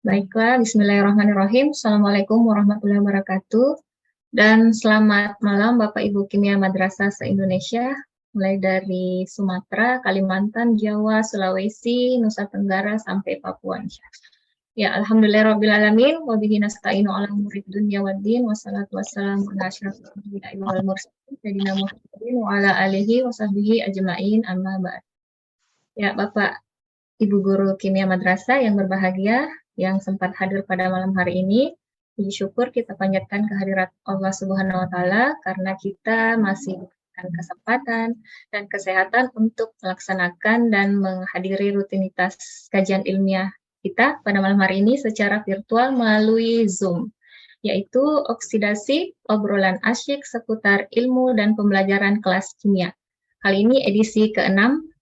Baiklah, bismillahirrahmanirrahim. Assalamualaikum warahmatullahi wabarakatuh. Dan selamat malam Bapak Ibu Kimia Madrasah se-Indonesia, mulai dari Sumatera, Kalimantan, Jawa, Sulawesi, Nusa Tenggara, sampai Papua. Ya, alhamdulillahirrabbilalamin, wabihi nasta'inu ala umuri dunya waddin, wassalatu wassalamu ala asyrafil anbiya'i wal mursalin, sayyidina Muhammadin wa ala alihi wa sahbihi ajma'in, amma ba'd. Ya, Bapak Ibu Guru Kimia Madrasah yang berbahagia, yang sempat hadir pada malam hari ini, puji syukur kita panjatkan kehadirat Allah Subhanahu wa Ta'ala karena kita masih diberikan kesempatan dan kesehatan untuk melaksanakan dan menghadiri rutinitas kajian ilmiah kita pada malam hari ini secara virtual melalui Zoom, yaitu oksidasi obrolan asyik seputar ilmu dan pembelajaran kelas kimia. Kali ini edisi ke-6,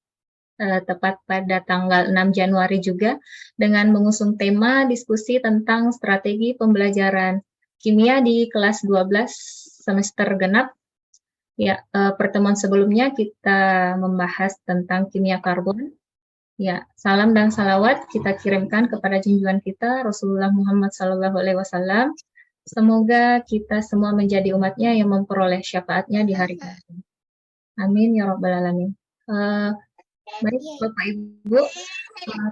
tepat pada tanggal 6 Januari juga, dengan mengusung tema diskusi tentang strategi pembelajaran kimia di kelas 12 semester genap. Ya, pertemuan sebelumnya kita membahas tentang kimia karbon. Ya, salam dan salawat kita kirimkan kepada junjungan kita Rasulullah Muhammad SAW. Semoga kita semua menjadi umatnya yang memperoleh syafaatnya di hari kiamat. Amin ya rabbal alamin. Baik Bapak Ibu,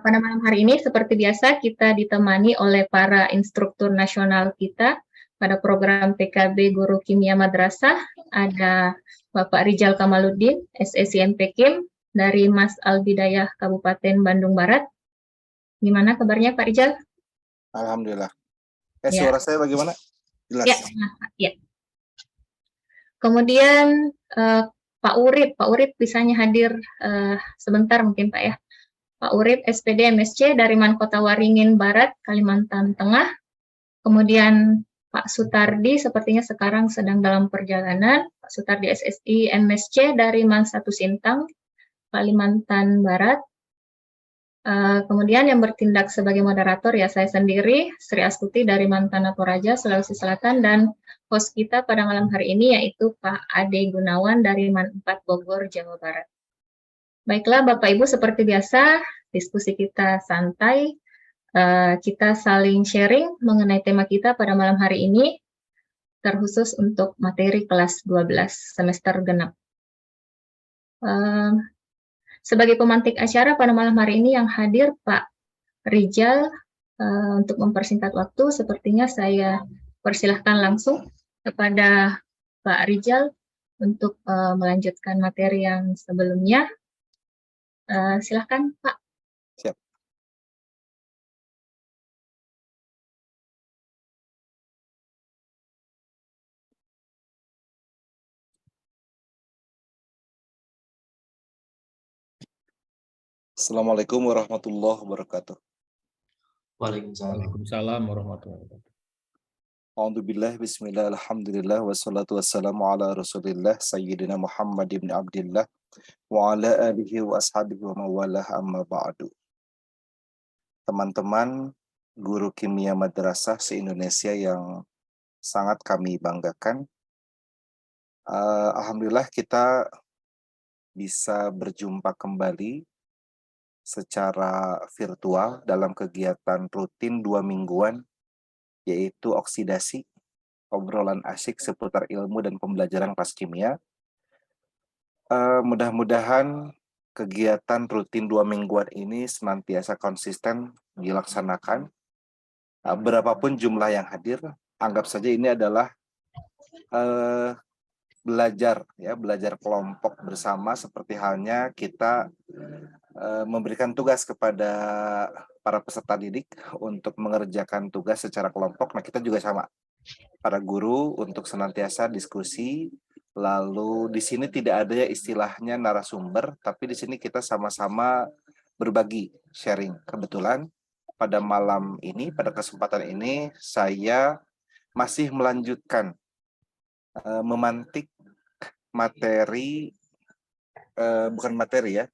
pada malam hari ini seperti biasa kita ditemani oleh para instruktur nasional kita pada program PKB Guru Kimia Madrasah. Ada Bapak Rijal Kamaluddin, SSIMP Kim, dari Mas Albidayah Kabupaten Bandung Barat. Gimana kabarnya Pak Rijal? Alhamdulillah. Ya. Suara saya bagaimana? Jelas? Ya. Kemudian Pak Urip bisanya hadir sebentar mungkin Pak ya. Pak Urip SPD MSC dari Mankota Waringin Barat, Kalimantan Tengah. Kemudian Pak Sutardi sepertinya sekarang sedang dalam perjalanan. Pak Sutardi SSI MSC dari Man 1 Sintang, Kalimantan Barat. Kemudian yang bertindak sebagai moderator ya saya sendiri, Sri Astuti dari Mantana Toraja, Sulawesi Selatan, dan host kita pada malam hari ini yaitu Pak Ade Gunawan dari Man 4 Bogor, Jawa Barat. Baiklah Bapak Ibu, seperti biasa diskusi kita santai, kita saling sharing mengenai tema kita pada malam hari ini, terkhusus untuk materi kelas 12 semester genap. Sebagai pemantik acara pada malam hari ini yang hadir Pak Rijal, untuk mempersingkat waktu, sepertinya saya persilahkan langsung kepada Pak Rijal untuk melanjutkan materi yang sebelumnya. Silahkan Pak. Siap. Assalamualaikum warahmatullahi wabarakatuh. Waalaikumsalam warahmatullahi wabarakatuh. Alhamdulillah, bismillah, alhamdulillah, wassalatu wassalamu ala rasulillah, sayyidina Muhammad ibn Abdillah, wa ala alihi wa ashabihi wa mawalah, amma ba'du. Teman-teman guru kimia madrasah se-Indonesia yang sangat kami banggakan, alhamdulillah kita bisa berjumpa kembali secara virtual dalam kegiatan rutin 2 mingguan, yaitu oksidasi, obrolan asyik seputar ilmu dan pembelajaran kelas kimia. Mudah-mudahan kegiatan rutin 2 mingguan ini senantiasa konsisten dilaksanakan. Berapapun jumlah yang hadir, anggap saja ini adalah belajar kelompok bersama, seperti halnya kita memberikan tugas kepada para peserta didik untuk mengerjakan tugas secara kelompok. Nah, kita juga sama, para guru, untuk senantiasa diskusi. Lalu di sini tidak ada istilahnya narasumber, tapi di sini kita sama-sama berbagi, sharing. Kebetulan pada malam ini, pada kesempatan ini, saya masih melanjutkan memantik materi, bukan materi ya,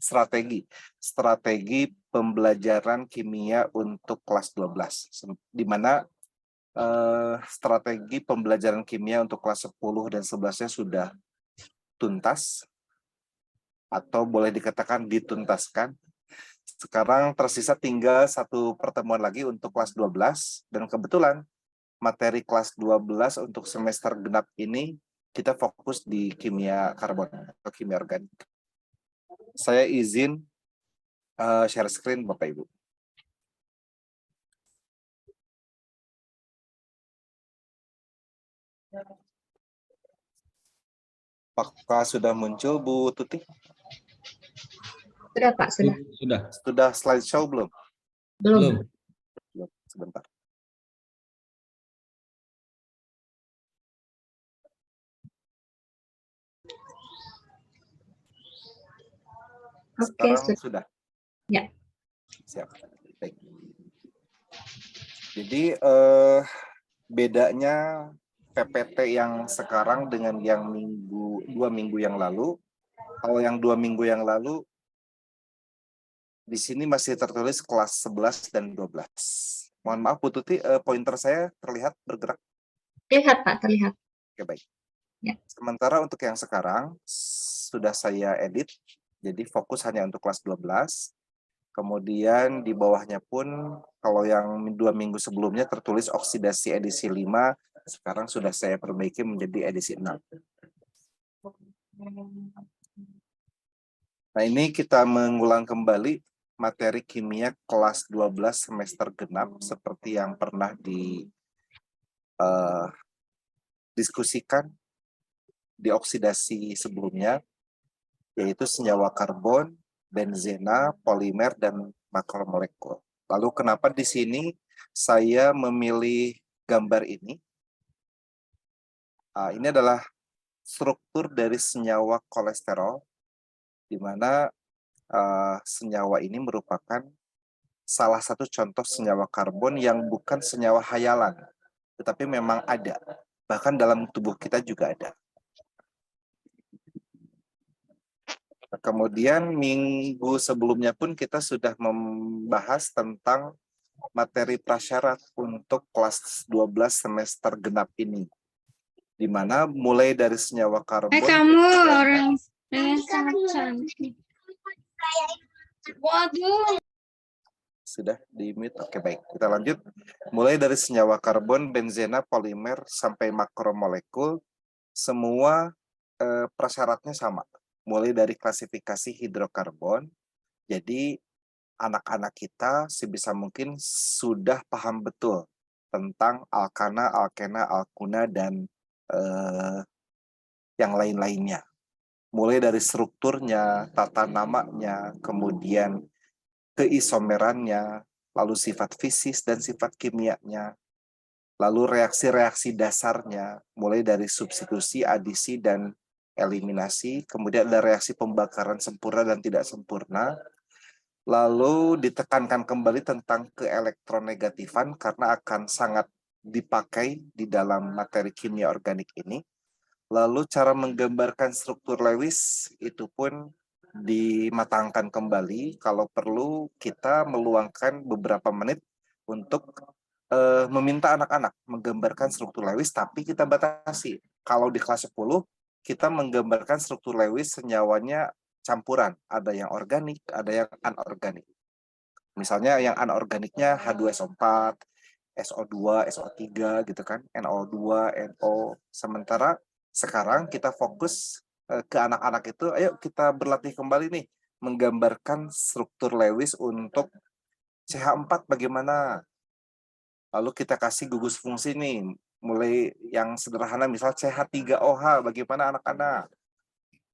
strategi pembelajaran kimia untuk kelas 12, di mana strategi pembelajaran kimia untuk kelas 10 dan 11-nya sudah tuntas, atau boleh dikatakan dituntaskan. Sekarang tersisa tinggal satu pertemuan lagi untuk kelas 12, dan kebetulan materi kelas 12 untuk semester genap ini kita fokus di kimia karbon atau kimia organik. Saya izin share screen Bapak Ibu. Apakah sudah muncul Bu Tuti? Sudah Pak, sudah. Sudah slideshow belum? Belum. Belum. Sebentar. Oke, Sekarang sudah. Ya. Siap. Baik. Jadi bedanya PPT yang sekarang dengan yang 2 minggu yang lalu. Kalau yang 2 minggu yang lalu di sini masih tertulis kelas 11 dan 12. Mohon maaf Bu Tuti, pointer saya terlihat bergerak? Terlihat Pak, terlihat. Oke, baik. Ya. Sementara untuk yang sekarang sudah saya edit, jadi fokus hanya untuk kelas 12. Kemudian di bawahnya pun kalau yang 2 minggu sebelumnya tertulis oksidasi edisi 5, sekarang sudah saya perbaiki menjadi edisi 6. Nah, ini kita mengulang kembali materi kimia kelas 12 semester genap seperti yang pernah diskusikan di oksidasi sebelumnya, yaitu senyawa karbon, benzena, polimer, dan makromolekul. Lalu kenapa di sini saya memilih gambar ini? Ini adalah struktur dari senyawa kolesterol, di mana senyawa ini merupakan salah satu contoh senyawa karbon yang bukan senyawa hayalan, tetapi memang ada. Bahkan dalam tubuh kita juga ada. Kemudian minggu sebelumnya pun kita sudah membahas tentang materi prasyarat untuk kelas 12 semester genap ini. Di mana mulai dari senyawa karbon... kamu orang dengan sangat cantik. Waduh. Sudah di-mute? Oke, baik. Kita lanjut. Mulai dari senyawa karbon, benzena, polimer, sampai makromolekul, semua prasyaratnya sama. Mulai dari klasifikasi hidrokarbon. Jadi anak-anak kita sebisa mungkin sudah paham betul tentang alkana, alkena, alkuna, dan yang lain-lainnya. Mulai dari strukturnya, tata namanya, kemudian keisomerannya, lalu sifat fisis dan sifat kimianya, lalu reaksi-reaksi dasarnya, mulai dari substitusi, adisi, dan eliminasi, kemudian ada reaksi pembakaran sempurna dan tidak sempurna, lalu ditekankan kembali tentang keelektronegatifan karena akan sangat dipakai di dalam materi kimia organik ini, lalu cara menggambarkan struktur Lewis itu pun dimatangkan kembali. Kalau perlu kita meluangkan beberapa menit untuk meminta anak-anak menggambarkan struktur Lewis, tapi kita batasi. Kalau di kelas 10, kita menggambarkan struktur Lewis senyawanya campuran. Ada yang organik, ada yang anorganik. Misalnya yang anorganiknya H2SO4, SO2, SO3 gitu kan, NO2, NO. Sementara sekarang kita fokus ke anak-anak itu, ayo kita berlatih kembali nih, menggambarkan struktur Lewis untuk CH4 bagaimana. Lalu kita kasih gugus fungsi nih, mulai yang sederhana misal CH3OH, bagaimana anak-anak.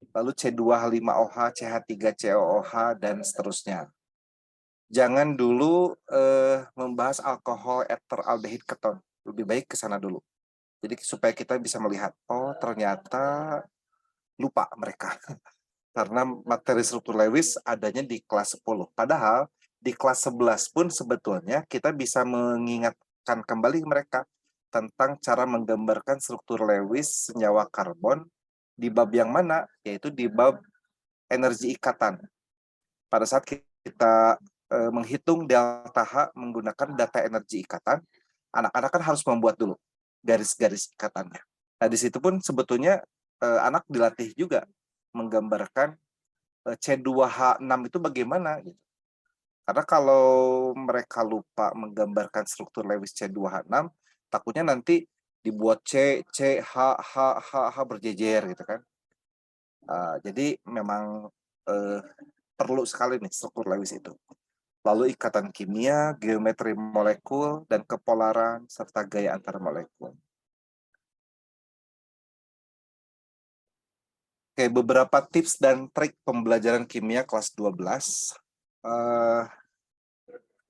Lalu C2H5OH, CH3COOH, dan seterusnya. Jangan dulu membahas alkohol, ether, aldehid, keton. Lebih baik ke sana dulu. Jadi supaya kita bisa melihat, oh ternyata lupa mereka. Karena materi struktur Lewis adanya di kelas 10. Padahal di kelas 11 pun sebetulnya kita bisa mengingatkan kembali mereka tentang cara menggambarkan struktur Lewis senyawa karbon di bab yang mana, yaitu di bab energi ikatan. Pada saat kita menghitung delta H menggunakan data energi ikatan, anak-anak kan harus membuat dulu garis-garis ikatannya. Nah, di situ pun sebetulnya anak dilatih juga menggambarkan C2H6 itu bagaimana gitu. Karena kalau mereka lupa menggambarkan struktur Lewis C2H6, takutnya nanti dibuat C, C, H, H, H, H berjejer gitu kan. Jadi memang perlu sekali nih struktur Lewis itu. Lalu ikatan kimia, geometri molekul, dan kepolaran, serta gaya antar molekul. Oke, beberapa tips dan trik pembelajaran kimia kelas 12.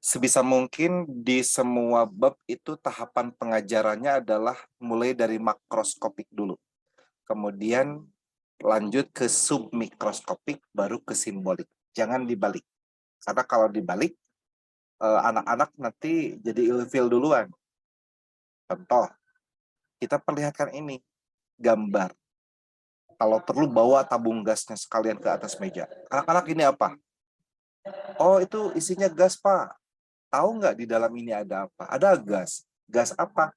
Sebisa mungkin di semua bab itu tahapan pengajarannya adalah mulai dari makroskopik dulu. Kemudian lanjut ke submikroskopik, baru ke simbolik. Jangan dibalik. Karena kalau dibalik, anak-anak nanti jadi ilfil duluan. Contoh, kita perlihatkan ini, gambar. Kalau perlu bawa tabung gasnya sekalian ke atas meja. Anak-anak ini apa? Oh, itu isinya gas, Pak. Tahu nggak di dalam ini ada apa? Ada gas. Gas apa?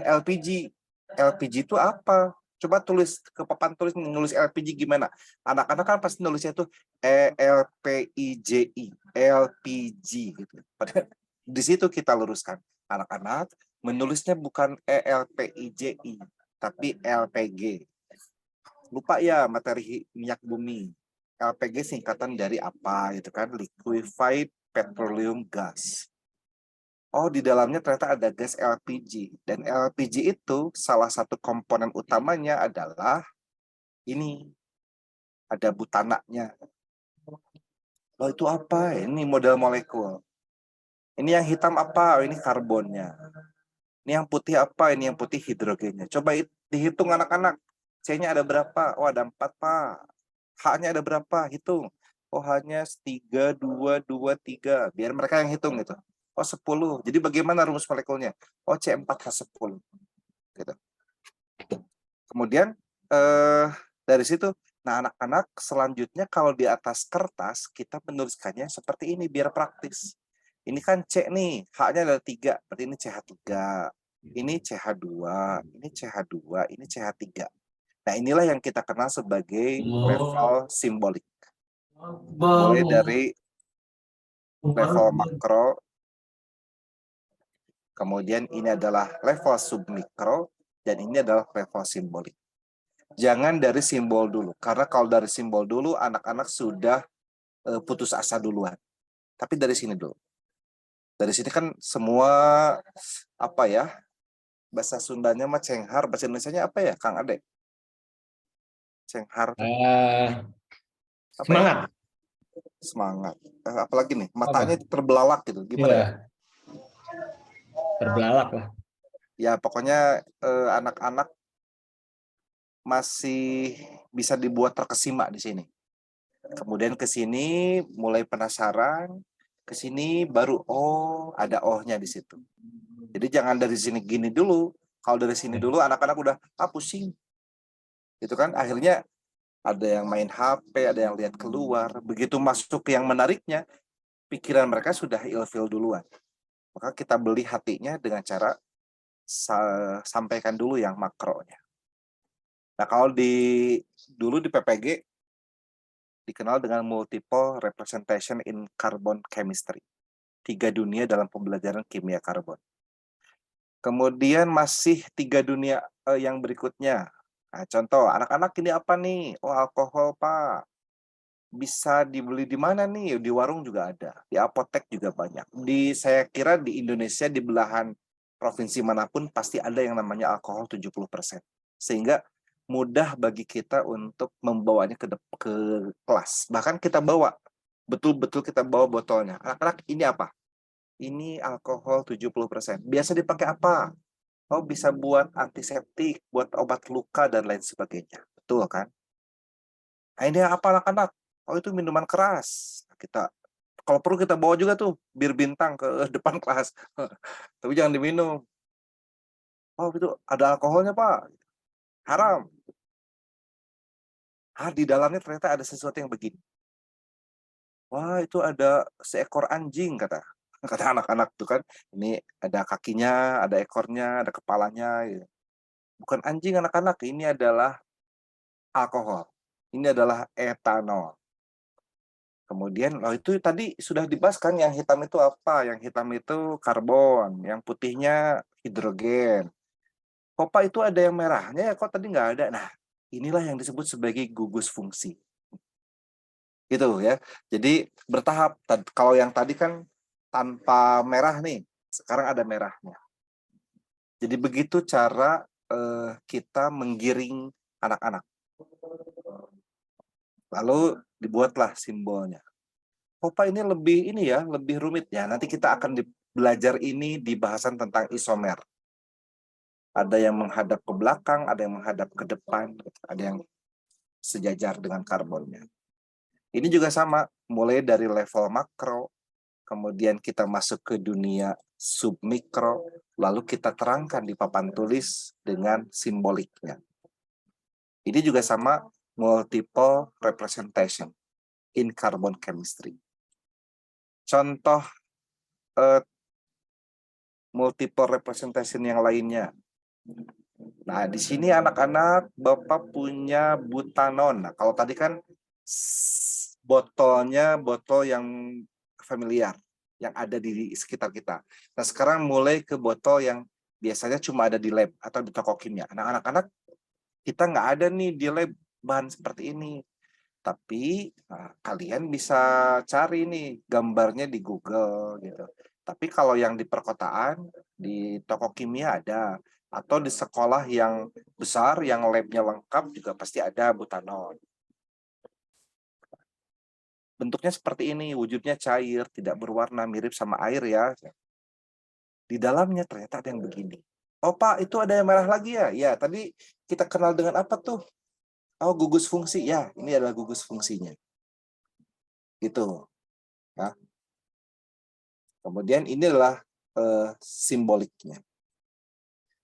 LPG. LPG itu apa? Coba tulis ke papan tulis, nulis LPG gimana? Anak-anak kan pasti nulisnya itu ELPIJI, LPG gitu. Padahal di situ kita luruskan. Anak-anak menulisnya bukan ELPIJI, tapi LPG. Lupa ya materi minyak bumi. LPG singkatan dari apa gitu kan? Liquefied Petroleum Gas. Oh, di dalamnya ternyata ada gas LPG. Dan LPG itu salah satu komponen utamanya adalah ini, ada butananya. Oh, itu apa? Ini model molekul. Ini yang hitam apa? Oh, ini karbonnya. Ini yang putih apa? Ini yang putih hidrogennya. Coba dihitung anak-anak. C-nya ada berapa? Oh, ada 4, Pak. H-nya ada berapa? Hitung. Oh, hanya 3, 2, 2, 3. Biar mereka yang hitung gitu. Oh, 10. Jadi bagaimana rumus molekulnya? Oh, C4H10. Gitu. Kemudian dari situ, nah anak-anak selanjutnya kalau di atas kertas kita menuliskannya seperti ini biar praktis. Ini kan C nih, H-nya ada 3, berarti ini CH3. Ini CH2, ini CH2, ini CH3. Nah, inilah yang kita kenal sebagai level simbolik. Mulai dari level makro, kemudian ini adalah level submikro, dan ini adalah level simbolik. Jangan dari simbol dulu, karena kalau dari simbol dulu, anak-anak sudah putus asa duluan. Tapi dari sini dulu. Dari sini kan semua, apa ya, bahasa Sundanya mah cenghar, bahasa Indonesianya apa ya, Kang Ade? Cenghar. Apa Semangat. ya? Semangat. Apalagi nih, matanya terbelalak gitu. Gimana ya? Terbelalak lah. Ya, pokoknya anak-anak masih bisa dibuat terkesima di sini. Kemudian ke sini mulai penasaran, ke sini baru oh ada oh-nya di situ. Jadi jangan dari sini gini dulu. Kalau dari sini dulu anak-anak udah pusing. Itu kan akhirnya ada yang main HP, ada yang lihat keluar. Begitu masuk ke yang menariknya, pikiran mereka sudah ilfil duluan. Maka kita beli hatinya dengan cara sampaikan dulu yang makronya. Nah, kalau dulu di PPG dikenal dengan multiple representation in carbon chemistry. 3 dunia dalam pembelajaran kimia karbon. Kemudian masih 3 dunia yang berikutnya. Nah, contoh, anak-anak ini apa nih? Oh, alkohol, Pak. Bisa dibeli di mana nih? Di warung juga ada. Di apotek juga banyak. Saya kira di Indonesia, di belahan provinsi manapun, pasti ada yang namanya alkohol 70%. Sehingga mudah bagi kita untuk membawanya ke kelas. Bahkan kita bawa, betul-betul kita bawa botolnya. Anak-anak, ini apa? Ini alkohol 70%. Biasa dipakai apa? Oh, bisa buat antiseptik, buat obat luka, dan lain sebagainya. Betul kan? Nah, ini apa anak-anak? Oh, itu minuman keras. Kita, kalau perlu kita bawa juga tuh, bir bintang ke depan kelas. Tapi jangan diminum. Oh, itu ada alkoholnya, Pak. Haram. Di dalamnya ternyata ada sesuatu yang begini. Wah, itu ada seekor anjing, kata anak-anak tuh kan. Ini ada kakinya, ada ekornya, ada kepalanya. Gitu. Bukan anjing anak-anak, ini adalah alkohol. Ini adalah etanol. Kemudian, oh itu tadi sudah dibahas kan, yang hitam itu apa? Yang hitam itu karbon, yang putihnya hidrogen. Kok Pak itu ada yang merahnya ya, kok tadi nggak ada? Nah, inilah yang disebut sebagai gugus fungsi. Gitu ya. Jadi bertahap. Kalau yang tadi kan tanpa merah nih, sekarang ada merahnya. Jadi begitu cara kita menggiring anak-anak. Lalu dibuatlah simbolnya. Opa ini lebih rumit ya. Nanti kita akan belajar ini di bahasan tentang isomer. Ada yang menghadap ke belakang, ada yang menghadap ke depan, ada yang sejajar dengan karbonnya. Ini juga sama, mulai dari level makro, kemudian kita masuk ke dunia submikro, lalu kita terangkan di papan tulis dengan simboliknya. Ini juga sama, multiple representation in carbon chemistry. Contoh multiple representation yang lainnya. Nah, di sini anak-anak Bapak punya butanon. Nah, kalau tadi kan botolnya botol yang familiar, yang ada di sekitar kita. Nah, sekarang mulai ke botol yang biasanya cuma ada di lab atau di toko kimia. Nah, anak-anak kita nggak ada nih di lab bahan seperti ini. Tapi kalian bisa cari nih gambarnya di Google gitu. Tapi kalau yang di perkotaan, di toko kimia ada. Atau di sekolah yang besar, yang labnya lengkap juga pasti ada butanon. Bentuknya seperti ini, wujudnya cair, tidak berwarna, mirip sama air ya. Di dalamnya ternyata ada yang begini. Oh Pak, itu ada yang merah lagi ya? Ya, tadi kita kenal dengan apa tuh? Oh, gugus fungsi. Ya, ini adalah gugus fungsinya. Gitu. Ya. Kemudian ini adalah simboliknya.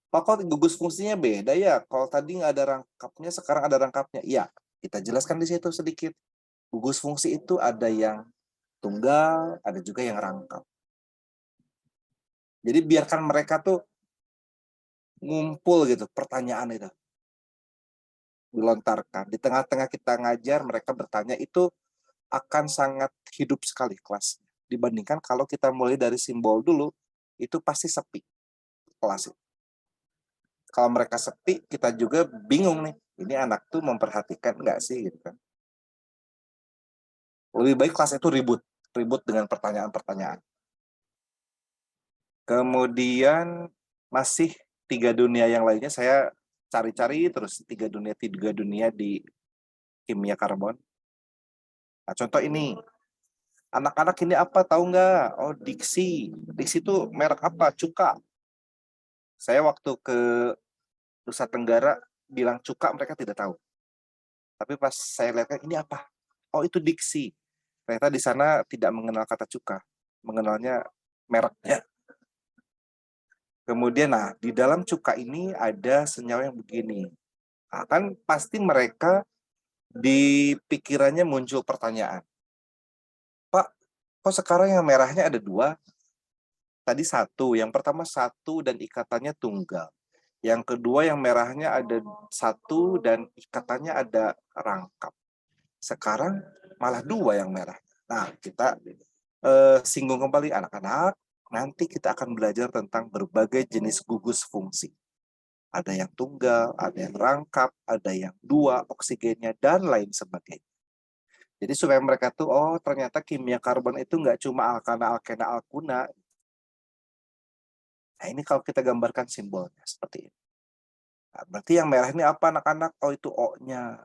Pak, kok gugus fungsinya beda ya? Kalau tadi nggak ada rangkapnya, sekarang ada rangkapnya. Iya, kita jelaskan di situ sedikit. Gugus fungsi itu ada yang tunggal, ada juga yang rangkap. Jadi biarkan mereka tuh ngumpul gitu, pertanyaan itu dilontarkan. Di tengah-tengah kita ngajar, mereka bertanya, itu akan sangat hidup sekali kelas. Dibandingkan kalau kita mulai dari simbol dulu, itu pasti sepi kelas itu. Kalau mereka sepi, kita juga bingung nih. Ini anak tuh memperhatikan nggak sih gitu kan. Lebih baik kelas itu ribut dengan pertanyaan-pertanyaan. Kemudian masih 3 dunia yang lainnya saya cari-cari terus, 3 dunia di kimia karbon. Nah, contoh ini. Anak-anak ini apa tahu nggak? Oh, Diksi. Diksi itu merek apa? Cuka. Saya waktu ke Nusa Tenggara bilang cuka, mereka tidak tahu. Tapi pas saya lihat ini apa? Oh, itu Diksi. Ternyata di sana tidak mengenal kata cuka, mengenalnya mereknya. Kemudian, nah, di dalam cuka ini ada senyawa yang begini. Nah, kan pasti mereka di pikirannya muncul pertanyaan. Pak, kok sekarang yang merahnya ada 2? Tadi 1. Yang pertama 1 dan ikatannya tunggal. Yang kedua yang merahnya ada 1 dan ikatannya ada rangkap. Sekarang malah 2 yang merah. Nah, kita singgung kembali anak-anak. Nanti kita akan belajar tentang berbagai jenis gugus fungsi. Ada yang tunggal, ada yang rangkap, ada yang 2 oksigennya, dan lain sebagainya. Jadi supaya mereka tuh, oh ternyata kimia karbon itu nggak cuma alkana, alkena, alkuna. Nah ini kalau kita gambarkan simbolnya seperti ini. Nah, berarti yang merah ini apa anak-anak? Oh itu O-nya.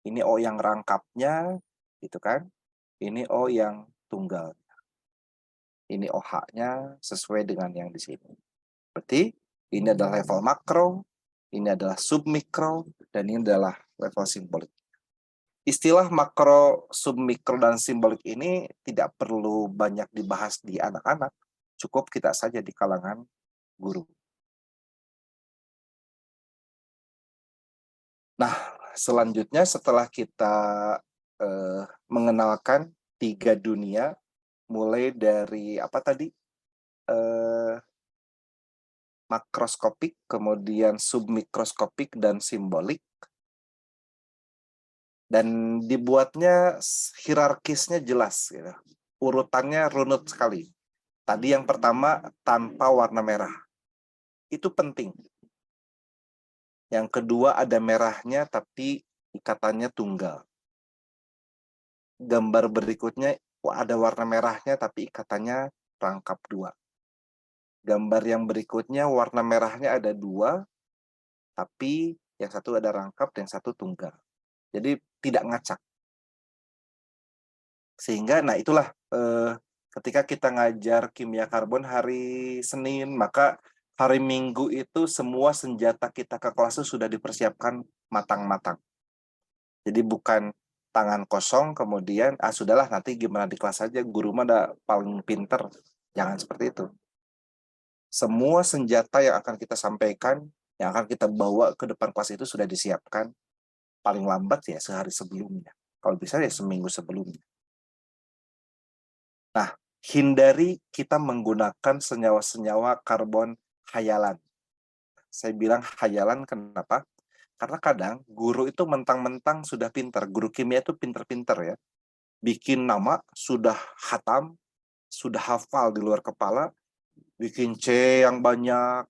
Ini O yang rangkapnya, gitu kan. Ini O yang tunggal. Ini OH-nya sesuai dengan yang di sini. Berarti ini adalah level makro, ini adalah submikro, dan ini adalah level simbolik. Istilah makro, submikro, dan simbolik ini tidak perlu banyak dibahas di anak-anak, cukup kita saja di kalangan guru. Nah, selanjutnya setelah kita mengenalkan 3 dunia, mulai dari apa tadi? Makroskopik, kemudian submikroskopik, dan simbolik. Dan dibuatnya hierarkisnya jelas, gitu. Urutannya runut sekali. Tadi yang pertama tanpa warna merah. Itu penting. Yang kedua ada merahnya tapi ikatannya tunggal. Gambar berikutnya ada warna merahnya tapi ikatannya rangkap 2. Gambar yang berikutnya warna merahnya ada 2, tapi yang satu ada rangkap dan yang satu tunggal. Jadi tidak ngacak. Sehingga nah itulah ketika kita ngajar kimia karbon hari Senin, maka hari Minggu itu semua senjata kita ke kelas itu sudah dipersiapkan matang-matang. Jadi bukan tangan kosong kemudian sudahlah nanti gimana di kelas aja, guru mah udah paling pinter. Jangan seperti itu. Semua senjata yang akan kita sampaikan, yang akan kita bawa ke depan kelas itu sudah disiapkan paling lambat ya sehari sebelumnya. Kalau bisa ya seminggu sebelumnya. Nah, hindari kita menggunakan senyawa-senyawa karbon hayalan. Saya bilang hayalan kenapa? Karena kadang guru itu mentang-mentang sudah pintar. Guru kimia itu pintar-pintar ya. Bikin nama, sudah hatam, sudah hafal di luar kepala, bikin C yang banyak,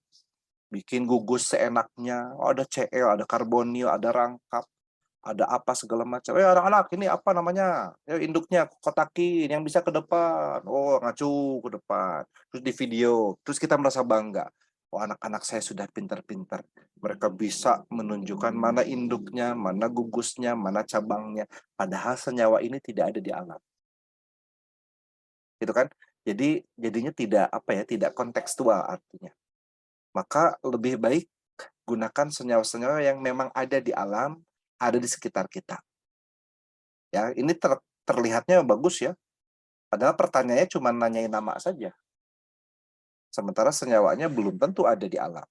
bikin gugus seenaknya. Oh, ada Cl, ada karbonil, ada rangkap, ada apa segala macam. Anak-anak ini apa namanya? Induknya kotakin yang bisa ke depan. Oh, ngacu ke depan. Terus di video. Terus kita merasa bangga. Oh, anak-anak saya sudah pintar-pintar. Mereka bisa menunjukkan mana induknya, mana gugusnya, mana cabangnya. Padahal senyawa ini tidak ada di alam. Gitu kan? Jadi jadinya tidak kontekstual artinya. Maka lebih baik gunakan senyawa-senyawa yang memang ada di alam, ada di sekitar kita. Ya, ini terlihatnya bagus ya. Padahal pertanyaannya cuma nanyain nama saja. Sementara senyawanya belum tentu ada di alam.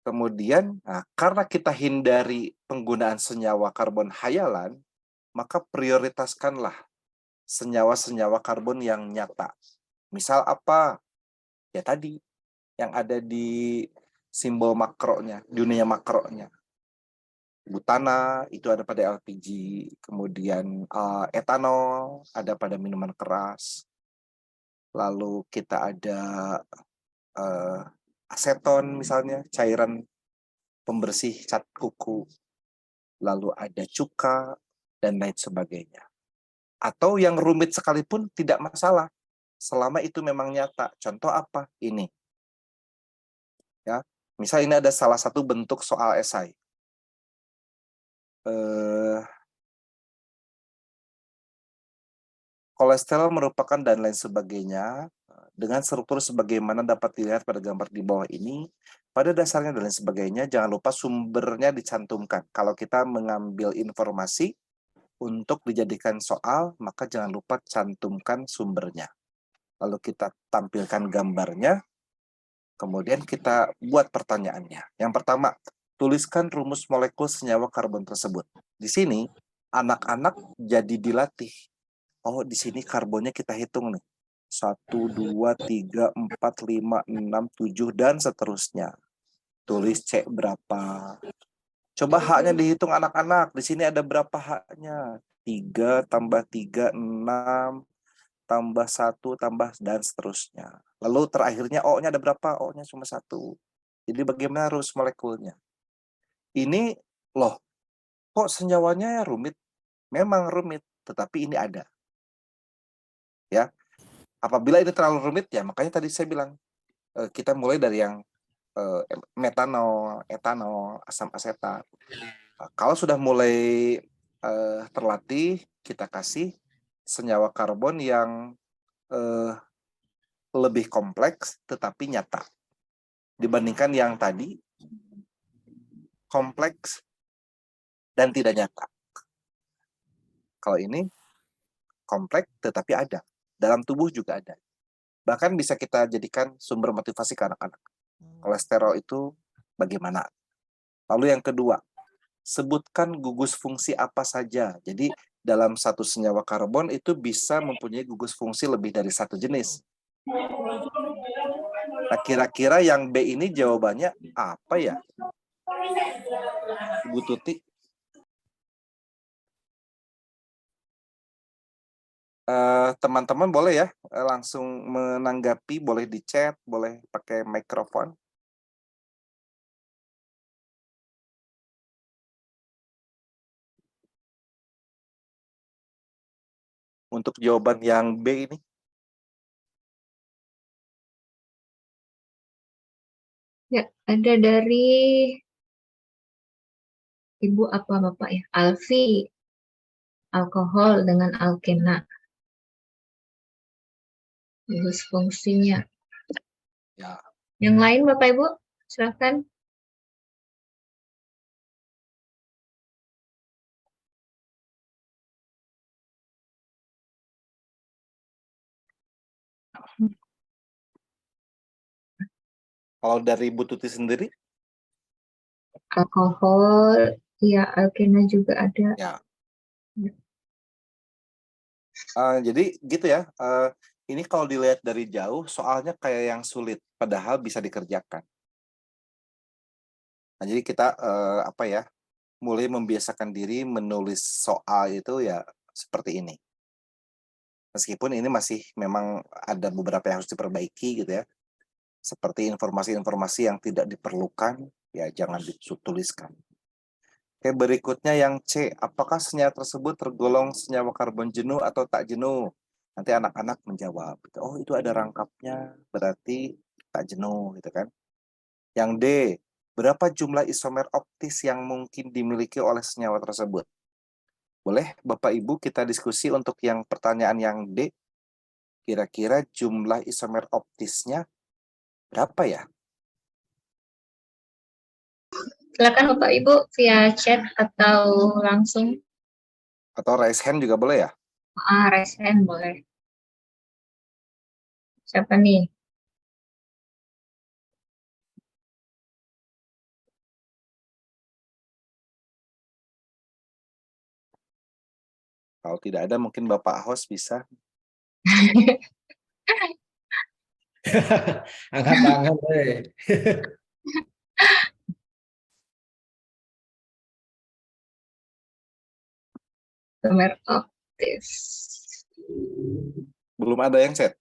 Kemudian, karena kita hindari penggunaan senyawa karbon hayalan, maka prioritaskanlah senyawa-senyawa karbon yang nyata. Misal apa? Ya tadi, yang ada di simbol makronya, dunia makronya. Butana itu ada pada LPG, kemudian etanol ada pada minuman keras, lalu kita ada aseton misalnya, cairan pembersih cat kuku, lalu ada cuka, dan lain sebagainya. Atau yang rumit sekalipun tidak masalah, selama itu memang nyata. Contoh apa? Ini. Ya, misal ini ada salah satu bentuk soal esai. Kolesterol merupakan dan lain sebagainya dengan struktur sebagaimana dapat dilihat pada gambar di bawah ini. Pada dasarnya dan lain sebagainya, jangan lupa sumbernya dicantumkan. Kalau kita mengambil informasi untuk dijadikan soal, maka jangan lupa cantumkan sumbernya. Lalu kita tampilkan gambarnya, kemudian kita buat pertanyaannya. Yang pertama, tuliskan rumus molekul senyawa karbon tersebut. Di sini, anak-anak jadi dilatih. Oh, di sini karbonnya kita hitung nih. 1, 2, 3, 4, 5, 6, 7, dan seterusnya. Tulis C berapa. Coba H-nya dihitung anak-anak. Di sini ada berapa H-nya? 3 tambah 3, 6, tambah 1, tambah, dan seterusnya. Lalu terakhirnya O-nya ada berapa? O-nya cuma 1. Jadi bagaimana rumus molekulnya? Ini, loh, kok senyawanya rumit? Memang rumit, tetapi ini ada. Ya, apabila ini terlalu rumit ya makanya tadi saya bilang kita mulai dari yang metanol, etanol, asam asetat. Kalau sudah mulai terlatih, kita kasih senyawa karbon yang lebih kompleks tetapi nyata dibandingkan yang tadi kompleks dan tidak nyata. Kalau ini kompleks tetapi ada. Dalam tubuh juga ada. Bahkan bisa kita jadikan sumber motivasi ke anak-anak. Kolesterol itu bagaimana? Lalu yang kedua, sebutkan gugus fungsi apa saja. Jadi dalam satu senyawa karbon itu bisa mempunyai gugus fungsi lebih dari satu jenis. Nah, kira-kira yang B ini jawabannya apa ya? Ibu Tuti? Teman-teman boleh ya langsung menanggapi, boleh di chat, boleh pakai mikrofon. Untuk jawaban yang B ini. Ya, ada dari Ibu apa Bapak ya? Alfi, alkohol dengan alkena. Bagus fungsinya. Ya. Yang lain Bapak Ibu, silakan. Kalau dari Bu Tuti sendiri? Alkohol, ya alkena juga ada. Ya. Jadi gitu ya. Ini kalau dilihat dari jauh, soalnya kayak yang sulit, padahal bisa dikerjakan. Nah, jadi kita mulai membiasakan diri menulis soal itu ya seperti ini. Meskipun ini masih memang ada beberapa yang harus diperbaiki gitu ya. Seperti informasi-informasi yang tidak diperlukan, ya jangan dituliskan. Oke, berikutnya yang C, apakah senyawa tersebut tergolong senyawa karbon jenuh atau tak jenuh? Nanti anak-anak menjawab, oh itu ada rangkapnya, berarti tak jenuh gitu kan. Yang D, berapa jumlah isomer optis yang mungkin dimiliki oleh senyawa tersebut? Boleh Bapak Ibu kita diskusi untuk yang pertanyaan yang D, kira-kira jumlah isomer optisnya berapa ya? Silakan Bapak Ibu via chat atau langsung. Atau raise hand juga boleh ya? Raise hand boleh. Siapa nih? Kalau tidak ada mungkin Bapak host bisa. Angkat tangan deh. Isomer optis. Belum ada yang chat?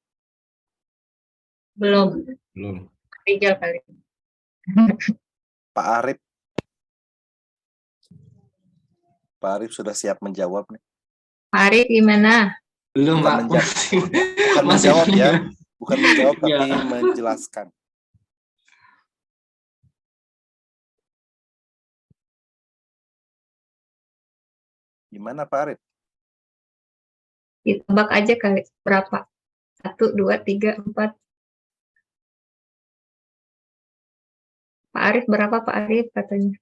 Belum. Belum. Rijal kali. Pak Arif. Pak Arif sudah siap menjawab nih. Pak Arif gimana? Belum, Bukan Pak. menjawab, bukan Masih menjawab ya, bingung. bukan menjawab tapi Ya. menjelaskan. Gimana Pak Arif? Ditebak aja kali berapa? 1, 2, 3, 4. Pak Arif berapa Pak Arif katanya?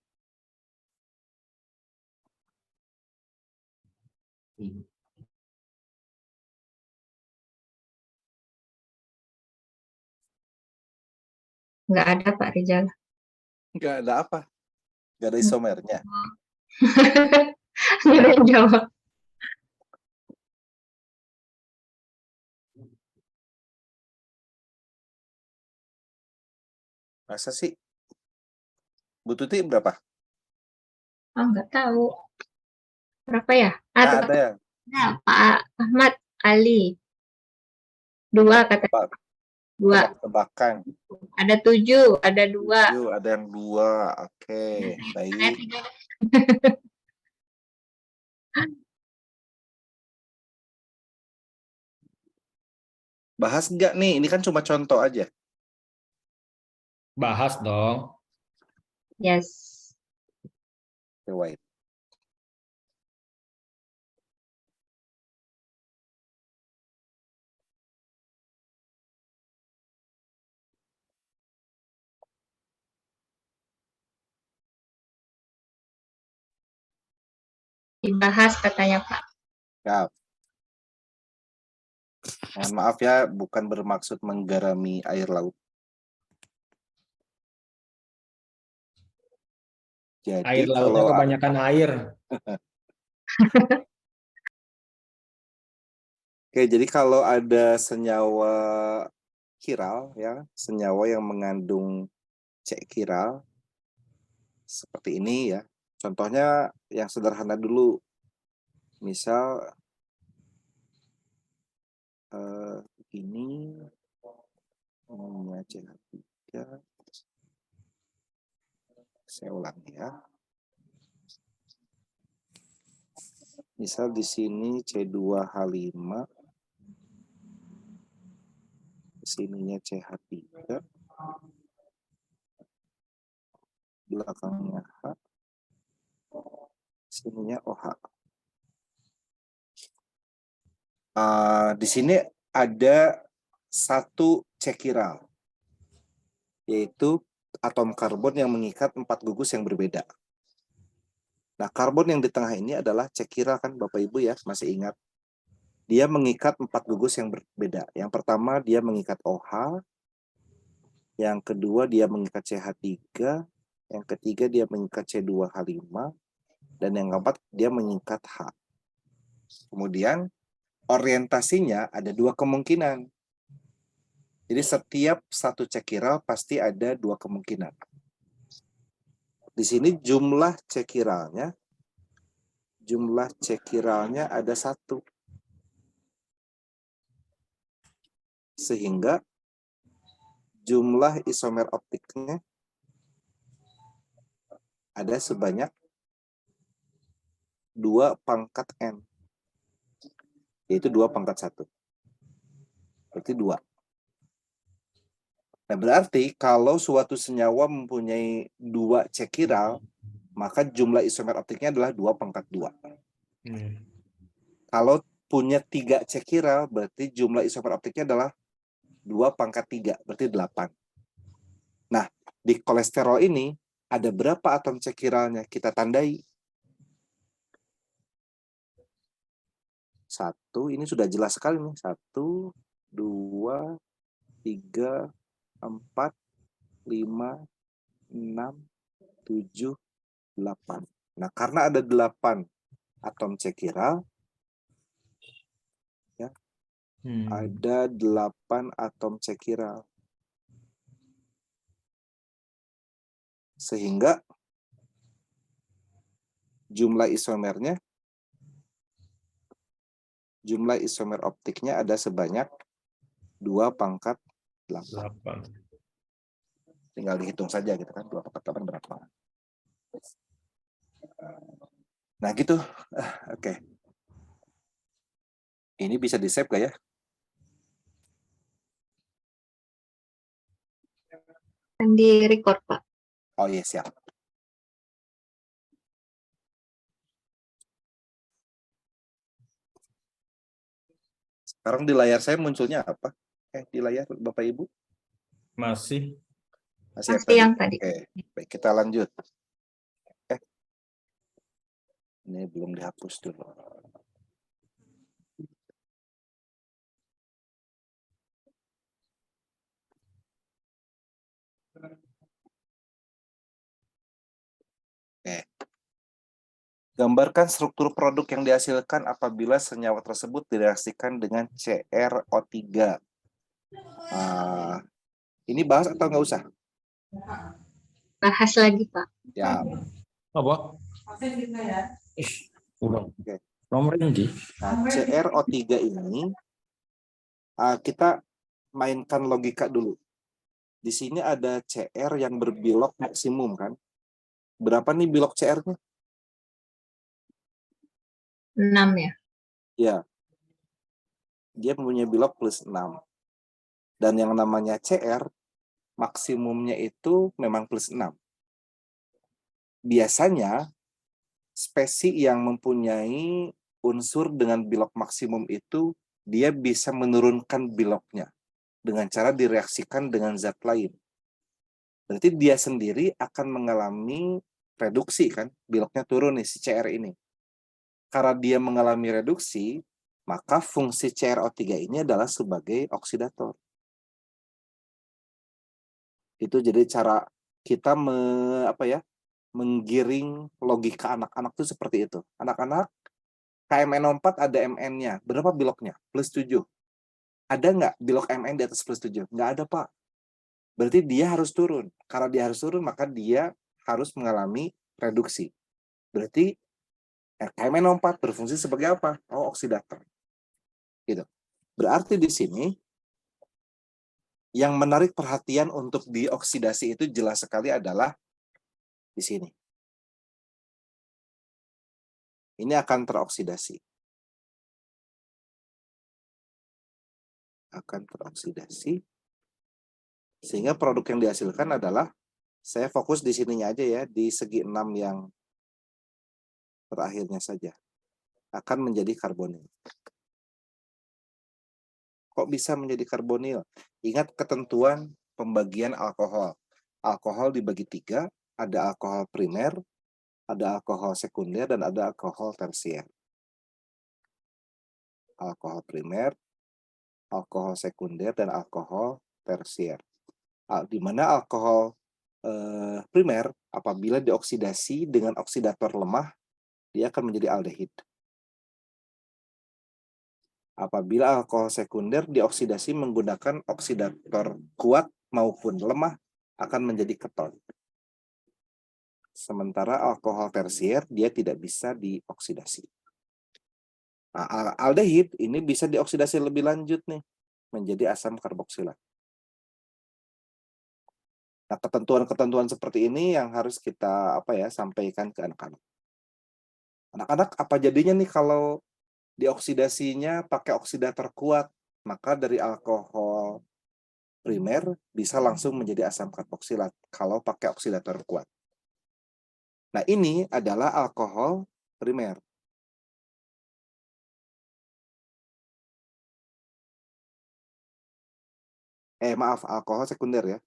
Nggak ada Pak Rijal. Nggak ada apa? Nggak ada isomernya. Nggak ada yang jawab. Masa sih? Bu Tuti berapa? Oh, nggak tahu. Berapa ya? Nggak ada ya? Nah, Pak Ahmad Ali. 2 katanya. 2. Tebak-tebakan. Ada 7, ada 2. Ada yang 2. Oke, baik. Bahas nggak nih? Ini kan cuma contoh aja. Bahas dong. Yes. Wait. Dibahas katanya Pak. Ya. Mohon maaf ya, bukan bermaksud menggarami air laut. Jadi Air lautnya kalau kebanyakan air. Oke, jadi kalau ada senyawa kiral ya, senyawa yang mengandung C kiral seperti ini ya. Contohnya yang sederhana dulu. Misal ini namanya CH3. Saya ulang ya. Misal di sini C2H5, di sininya CH3, belakangnya H, sininya OH. Di sini ada satu cekiral, yaitu atom karbon yang mengikat 4 gugus yang berbeda. Nah, karbon yang di tengah ini adalah cekiral kan Bapak Ibu ya, masih ingat? Dia mengikat 4 gugus yang berbeda. Yang pertama dia mengikat OH, yang kedua dia mengikat CH3, yang ketiga dia mengikat C2H5, dan yang keempat dia mengikat H. Kemudian orientasinya ada 2 kemungkinan. Jadi setiap satu cekiral pasti ada 2 kemungkinan. Di sini jumlah cekiralnya ada 1. Sehingga jumlah isomer optiknya ada sebanyak 2 pangkat N. Yaitu 2 pangkat 1. Berarti 2. Nah, berarti kalau suatu senyawa mempunyai 2 cekiral, maka jumlah isomer optiknya adalah 2 pangkat 2. Kalau punya 3 cekiral, berarti jumlah isomer optiknya adalah 2 pangkat 3, berarti 8. Nah, di kolesterol ini ada berapa atom cekiralnya? Kita tandai. 1, ini sudah jelas sekali nih. 1, 2, 3, 4, 5, 6, 7, 8. Nah, karena ada 8 atom cekiral, ya, ada 8 atom cekiral. Sehingga jumlah isomer optiknya ada sebanyak 2 pangkat 8. Tinggal dihitung saja gitu kan, 2 pangkat 8 berapa. Nah gitu, oke. Ini bisa di-save gak ya? Di record, Pak. Oh iya, siap. Sekarang di layar saya munculnya apa? Di layar Bapak Ibu? Masih. Masih yang tadi. Oke, baik, kita lanjut. Ini belum dihapus dulu. Oke. Gambarkan struktur produk yang dihasilkan apabila senyawa tersebut direaksikan dengan CrO3. Ini bahas atau nggak usah? Bahas lagi, Pak. Ya. Apa? Ulang. Oke. Nomor ini. Nah, CrO3 ini kita mainkan logika dulu. Di sini ada Cr yang berbilok maksimum kan? Berapa nih bilok Cr-nya? 6 ya. Ya. Dia mempunyai bilok plus 6. Dan yang namanya Cr maksimumnya itu memang plus 6. Biasanya spesi yang mempunyai unsur dengan bilok maksimum itu dia bisa menurunkan biloknya dengan cara direaksikan dengan zat lain. Berarti dia sendiri akan mengalami reduksi kan, biloknya turun nih si Cr ini. Karena dia mengalami reduksi, maka fungsi CrO3 ini adalah sebagai oksidator. Itu jadi cara kita menggiring logika anak-anak itu seperti itu. Anak-anak, KMNO4 ada MN-nya. Berapa biloknya? Plus 7. Ada nggak bilok MN di atas plus 7? Nggak ada, Pak. Berarti dia harus turun. Karena dia harus turun, maka dia harus mengalami reduksi. Berarti KMNO4 berfungsi sebagai apa? Oh, oksidator. Gitu. Berarti di sini yang menarik perhatian untuk dioksidasi itu jelas sekali adalah di sini. Ini akan teroksidasi. Akan teroksidasi. Sehingga produk yang dihasilkan adalah, saya fokus di sininya aja ya, di segi 6 yang terakhirnya saja. Akan menjadi karbonil. Kok bisa menjadi karbonil? Ingat ketentuan pembagian alkohol. Alkohol dibagi 3, ada alkohol primer, ada alkohol sekunder, dan ada alkohol tersier. Alkohol primer, alkohol sekunder, dan alkohol tersier. Di mana alkohol primer, apabila dioksidasi dengan oksidator lemah, dia akan menjadi aldehid. Apabila alkohol sekunder dioksidasi menggunakan oksidator kuat maupun lemah, akan menjadi keton. Sementara alkohol tersier, dia tidak bisa dioksidasi. Nah, aldehid ini bisa dioksidasi lebih lanjut nih, menjadi asam karboksilat. Nah, ketentuan-ketentuan seperti ini yang harus kita sampaikan ke anak-anak. Anak-anak, apa jadinya nih kalau dioksidasinya pakai oksidator kuat? Maka dari alkohol primer bisa langsung menjadi asam karboksilat kalau pakai oksidator kuat. Nah, ini adalah alkohol primer. Maaf, alkohol sekunder ya.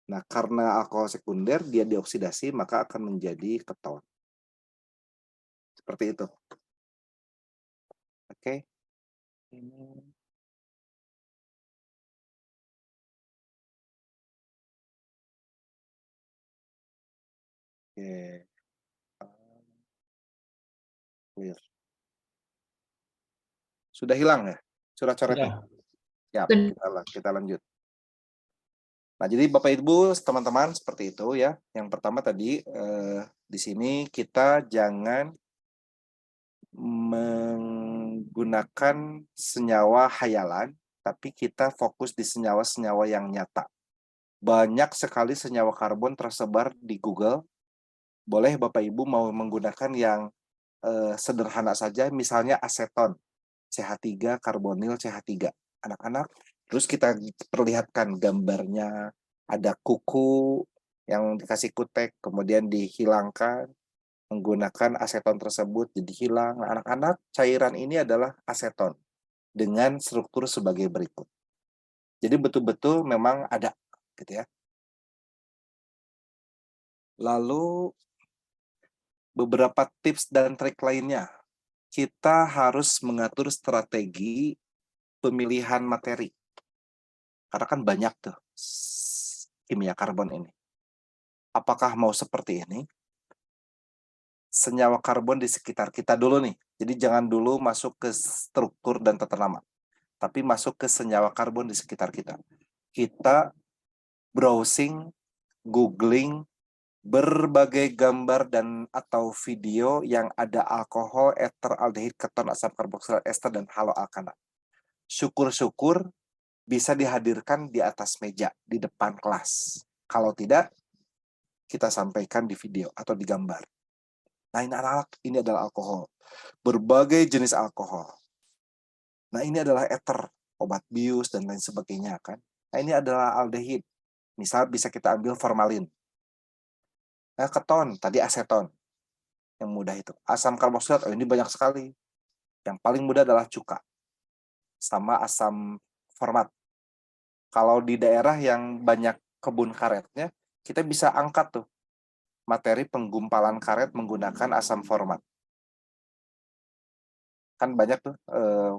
Nah, karena alkohol sekunder, dia dioksidasi, maka akan menjadi keton. Seperti itu. Oke. Oke. Clear. Sudah hilang ya coret-coretnya? Ya, kita lanjut. Nah, jadi Bapak Ibu, teman-teman seperti itu ya. Yang pertama tadi di sini kita jangan menggunakan senyawa hayalan, tapi kita fokus di senyawa-senyawa yang nyata. Banyak sekali senyawa karbon tersebar di Google. Boleh Bapak Ibu mau menggunakan yang sederhana saja, misalnya aseton, CH3, karbonil CH3. Anak-anak, terus kita perlihatkan gambarnya, ada kuku yang dikasih kutek, kemudian dihilangkan, menggunakan aseton tersebut, jadi hilang. Nah, anak-anak, cairan ini adalah aseton, dengan struktur sebagai berikut. Jadi betul-betul memang ada, gitu ya. Lalu, beberapa tips dan trik lainnya. Kita harus mengatur strategi pemilihan materi. Karena kan banyak tuh kimia karbon ini. Apakah mau seperti ini? Senyawa karbon di sekitar kita dulu nih. Jadi jangan dulu masuk ke struktur dan tata nama, tapi masuk ke senyawa karbon di sekitar kita. Kita browsing, googling, berbagai gambar dan atau video yang ada alkohol, eter, aldehid, keton, asam karboksilat, ester, dan haloalkana. Syukur-syukur bisa dihadirkan di atas meja, di depan kelas. Kalau tidak, kita sampaikan di video atau di gambar. Nah, ini adalah alkohol. Berbagai jenis alkohol. Nah, ini adalah eter, obat bius, dan lain sebagainya kan. Nah, ini adalah aldehid. Misal bisa kita ambil formalin. Nah, keton, tadi aseton. Yang mudah itu. Asam karboksilat, ini banyak sekali. Yang paling mudah adalah cuka. Sama asam format. Kalau di daerah yang banyak kebun karetnya, kita bisa angkat tuh materi penggumpalan karet menggunakan asam format. Kan banyak tuh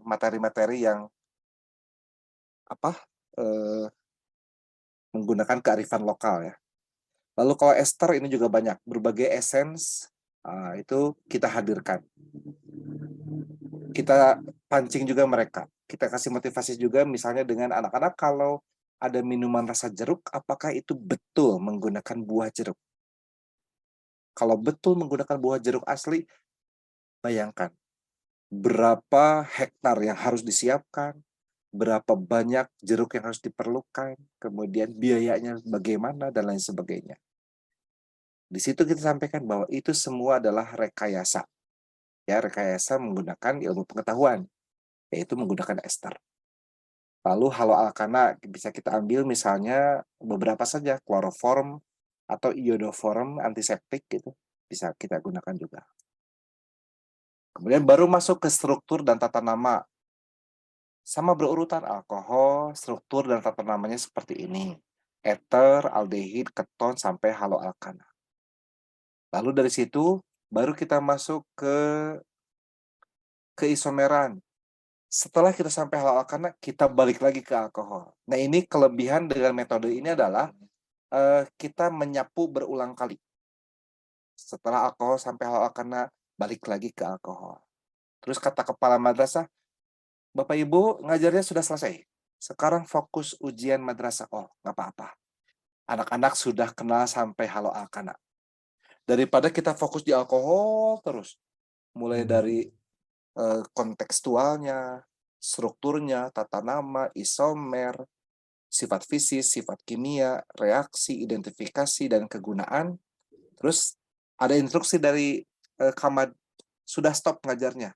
materi-materi yang menggunakan kearifan lokal ya. Lalu kalau ester ini juga banyak, berbagai essence itu kita hadirkan. Kita pancing juga mereka. Kita kasih motivasi juga misalnya dengan anak-anak kalau ada minuman rasa jeruk, apakah itu betul menggunakan buah jeruk? Kalau betul menggunakan buah jeruk asli, bayangkan berapa hektar yang harus disiapkan, berapa banyak jeruk yang harus diperlukan, kemudian biayanya bagaimana, dan lain sebagainya. Di situ kita sampaikan bahwa itu semua adalah rekayasa. Ya, rekayasa menggunakan ilmu pengetahuan, yaitu menggunakan ester. Lalu haloalkana bisa kita ambil misalnya beberapa saja, kloroform atau iodoform antiseptik gitu, bisa kita gunakan juga. Kemudian baru masuk ke struktur dan tata nama. Sama berurutan alkohol, struktur dan tata namanya seperti ini. Ether, aldehid, keton, sampai haloalkana. Lalu dari situ baru kita masuk ke keisomeran. Setelah kita sampai haloalkana, kita balik lagi ke alkohol. Nah, ini kelebihan dengan metode ini adalah kita menyapu berulang kali. Setelah alkohol sampai haloalkana, balik lagi ke alkohol. Terus kata kepala madrasah, Bapak Ibu ngajarnya sudah selesai. Sekarang fokus ujian madrasah. Oh, nggak apa-apa. Anak-anak sudah kenal sampai haloalkana. Daripada kita fokus di alkohol terus. Mulai dari kontekstualnya, strukturnya, tata nama, isomer, sifat fisis, sifat kimia, reaksi, identifikasi, dan kegunaan. Terus ada instruksi dari Kamad, sudah stop ngajarnya.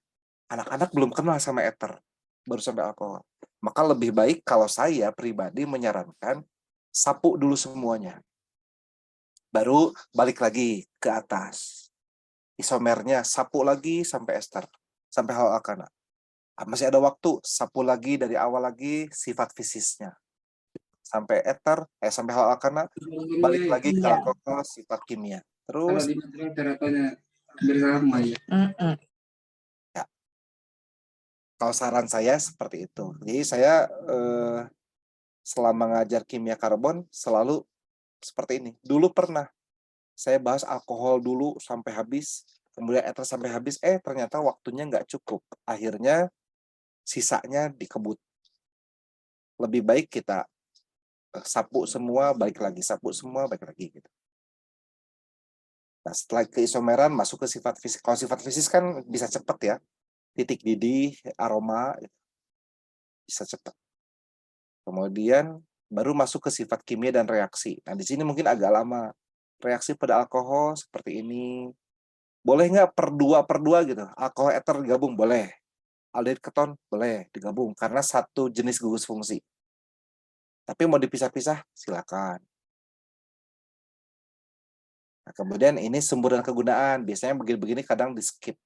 Anak-anak belum kenal sama ether, baru sampai alkohol. Maka lebih baik kalau saya pribadi menyarankan sapu dulu semuanya. Baru balik lagi ke atas. Isomernya sapu lagi sampai ester, sampai haloalkana. Masih ada waktu, sapu lagi dari awal lagi sifat fisisnya. Sampai ether, sampai haloalkana, balik lagi ke Iya. alkohol, sifat kimia. Kalau Terus di Madrid terapannya bersama ya. ya, kalau saran saya seperti itu. Jadi saya selama ngajar kimia karbon selalu seperti ini. Dulu pernah saya bahas alkohol dulu sampai habis, kemudian ether sampai habis, ternyata waktunya nggak cukup. Akhirnya sisanya dikebut. Lebih baik kita sapu semua, balik lagi, sapu semua, balik lagi gitu. Nah, setelah keisomeran masuk ke sifat fisik. Kalau sifat fisik kan bisa cepat ya, titik didih, aroma, bisa cepat. Kemudian baru masuk ke sifat kimia dan reaksi. Nah, di sini mungkin agak lama. Reaksi pada alkohol seperti ini. Boleh nggak per dua gitu? Alkohol ether digabung, boleh. Aldehid keton, boleh digabung. Karena satu jenis gugus fungsi. Tapi mau dipisah-pisah, silakan. Nah, kemudian ini sumber dan kegunaan. Biasanya begini-begini kadang di-skip.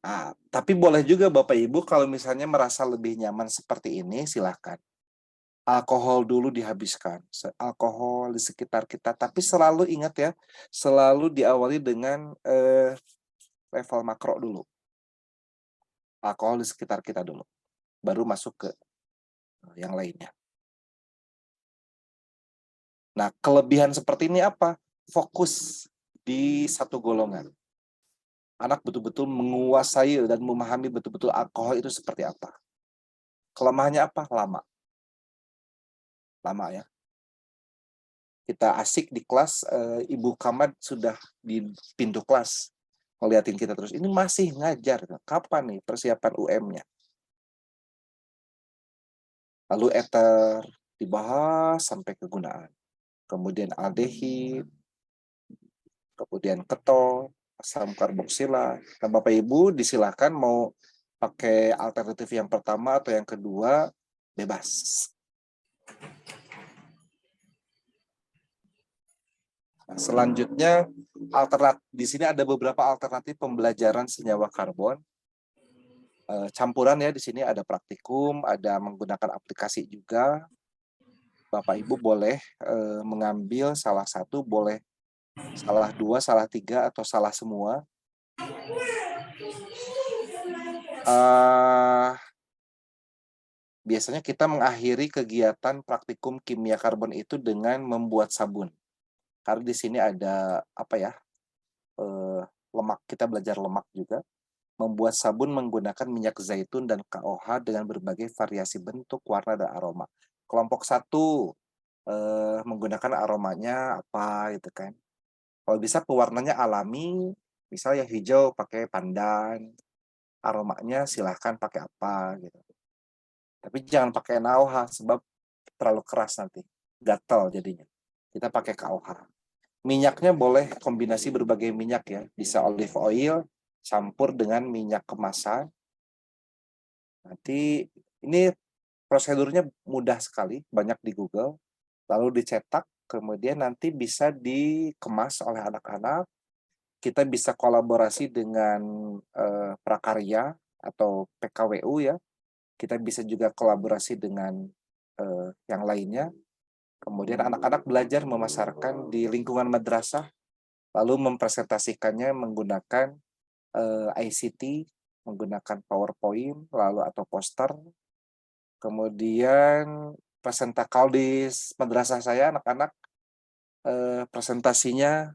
Nah, tapi boleh juga Bapak Ibu kalau misalnya merasa lebih nyaman seperti ini, silakan. Alkohol dulu dihabiskan. Alkohol di sekitar kita. Tapi selalu ingat ya, selalu diawali dengan level makro dulu. Alkohol di sekitar kita dulu. Baru masuk ke yang lainnya. Nah, kelebihan seperti ini apa? Fokus di satu golongan. Anak betul-betul menguasai dan memahami betul-betul alkohol itu seperti apa. Kelemahannya apa? Lama. Lama ya. Kita asik di kelas, Ibu Kamad sudah di pintu kelas. Ngeliatin kita terus, ini masih ngajar. Kapan nih persiapan UM-nya? Lalu ether dibahas sampai kegunaan. Kemudian aldehid, kemudian keton, asam karboksila. Nah, Bapak Ibu disilakan mau pakai alternatif yang pertama atau yang kedua, bebas. Nah, selanjutnya di sini ada beberapa alternatif pembelajaran senyawa karbon. Campuran ya, di sini ada praktikum, ada menggunakan aplikasi juga. Bapak Ibu boleh mengambil salah satu, boleh salah dua, salah tiga, atau salah semua. Biasanya kita mengakhiri kegiatan praktikum kimia karbon itu dengan membuat sabun. Karena di sini ada lemak, kita belajar lemak juga. Membuat sabun menggunakan minyak zaitun dan KOH dengan berbagai variasi bentuk, warna, dan aroma. Kelompok 1 menggunakan aromanya apa gitu kan. Kalau bisa pewarnanya alami, misalnya hijau pakai pandan, aromanya silahkan pakai apa gitu. Tapi jangan pakai NaOH sebab terlalu keras nanti, gatal jadinya. Kita pakai KOH. Minyaknya boleh kombinasi berbagai minyak ya, bisa olive oil campur dengan minyak kemasan. Nanti ini prosedurnya mudah sekali, banyak di Google, lalu dicetak, kemudian nanti bisa dikemas oleh anak-anak. Kita bisa kolaborasi dengan prakarya atau PKWU ya. Kita bisa juga kolaborasi dengan yang lainnya. Kemudian anak-anak belajar memasarkan di lingkungan madrasah, lalu mempresentasikannya menggunakan ICT, menggunakan PowerPoint, lalu atau poster. Kemudian kalau di madrasah saya anak-anak presentasinya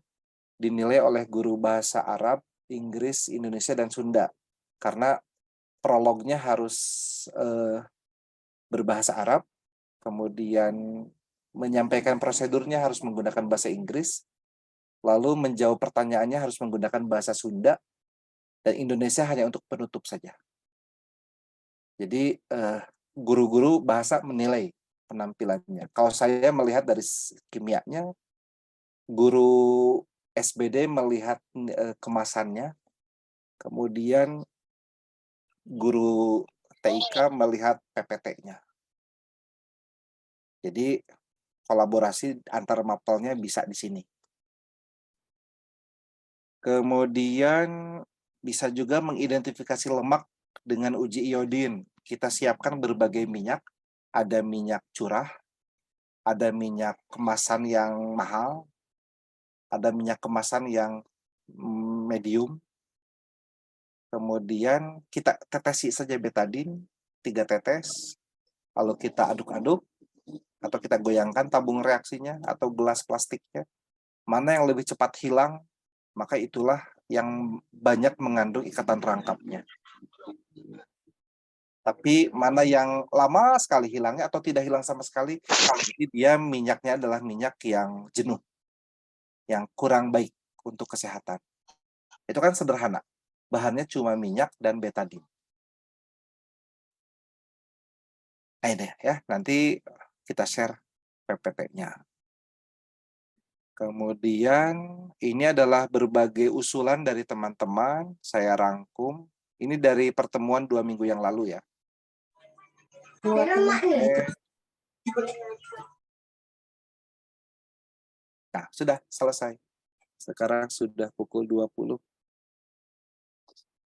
dinilai oleh guru bahasa Arab, Inggris, Indonesia, dan Sunda. Karena prolognya harus berbahasa Arab, kemudian menyampaikan prosedurnya harus menggunakan bahasa Inggris, lalu menjawab pertanyaannya harus menggunakan bahasa Sunda, dan Indonesia hanya untuk penutup saja. Jadi guru-guru bahasa menilai penampilannya. Kalau saya melihat dari kimianya, guru SBD melihat kemasannya, kemudian guru TIK melihat PPT-nya. Jadi kolaborasi antar mapelnya bisa di sini. Kemudian bisa juga mengidentifikasi lemak dengan uji iodin. Kita siapkan berbagai minyak, ada minyak curah, ada minyak kemasan yang mahal, ada minyak kemasan yang medium. Kemudian kita tetesi saja betadin 3 tetes, lalu kita aduk-aduk, atau kita goyangkan tabung reaksinya atau gelas plastiknya. Mana yang lebih cepat hilang, maka itulah yang banyak mengandung ikatan rangkapnya. Tapi mana yang lama sekali hilangnya atau tidak hilang sama sekali, jadi dia minyaknya adalah minyak yang jenuh, yang kurang baik untuk kesehatan. Itu kan sederhana. Bahannya cuma minyak dan betadin. Nah ini ya, nanti kita share PPT-nya. Kemudian ini adalah berbagai usulan dari teman-teman, saya rangkum. Ini dari pertemuan 2 minggu yang lalu ya. Nah, sudah selesai. Sekarang sudah pukul 20.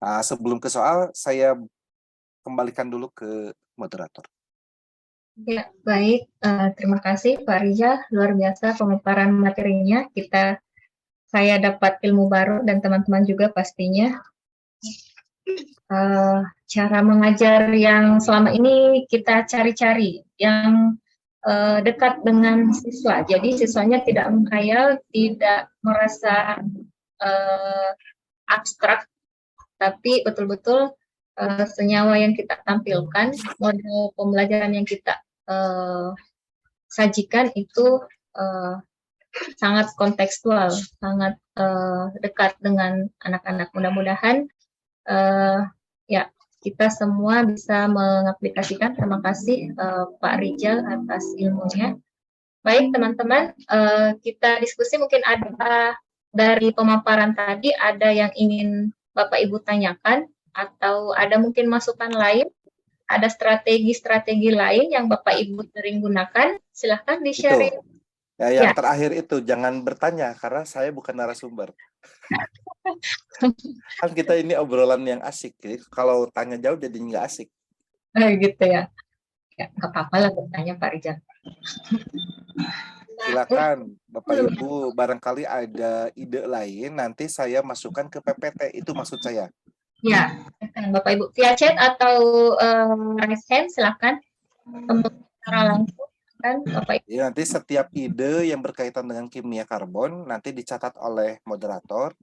Nah, sebelum ke soal, saya kembalikan dulu ke moderator. Ya, baik. Terima kasih Pak Rizal. Luar biasa pemaparan materinya. Saya dapat ilmu baru dan teman-teman juga pastinya. Cara mengajar yang selama ini kita cari-cari, yang dekat dengan siswa. Jadi siswanya tidak menghayal, tidak merasa abstrak, tapi betul-betul senyawa yang kita tampilkan, model pembelajaran yang kita sajikan itu sangat kontekstual, sangat dekat dengan anak-anak. Mudah-mudahan ya kita semua bisa mengaplikasikan. Terima kasih Pak Rizal atas ilmunya. Baik teman-teman, kita diskusi. Mungkin ada dari pemaparan tadi ada yang ingin Bapak Ibu tanyakan, atau ada mungkin masukan lain, ada strategi-strategi lain yang Bapak Ibu sering gunakan, silahkan di-sharing. Ya, yang terakhir itu jangan bertanya karena saya bukan narasumber. Kan kita ini obrolan yang asik, jadi kalau tanya jauh jadi nggak asik. Gitu ya. Ya, nggak apa-apa lah bertanya Pak Rizal. Silakan Bapak Ibu, barangkali ada ide lain, nanti saya masukkan ke PPT, itu maksud saya. Ya, Bapak Ibu via chat atau raise hand silakan. Secara langsung kan Bapak Ibu. Ya, nanti setiap ide yang berkaitan dengan kimia karbon nanti dicatat oleh moderator,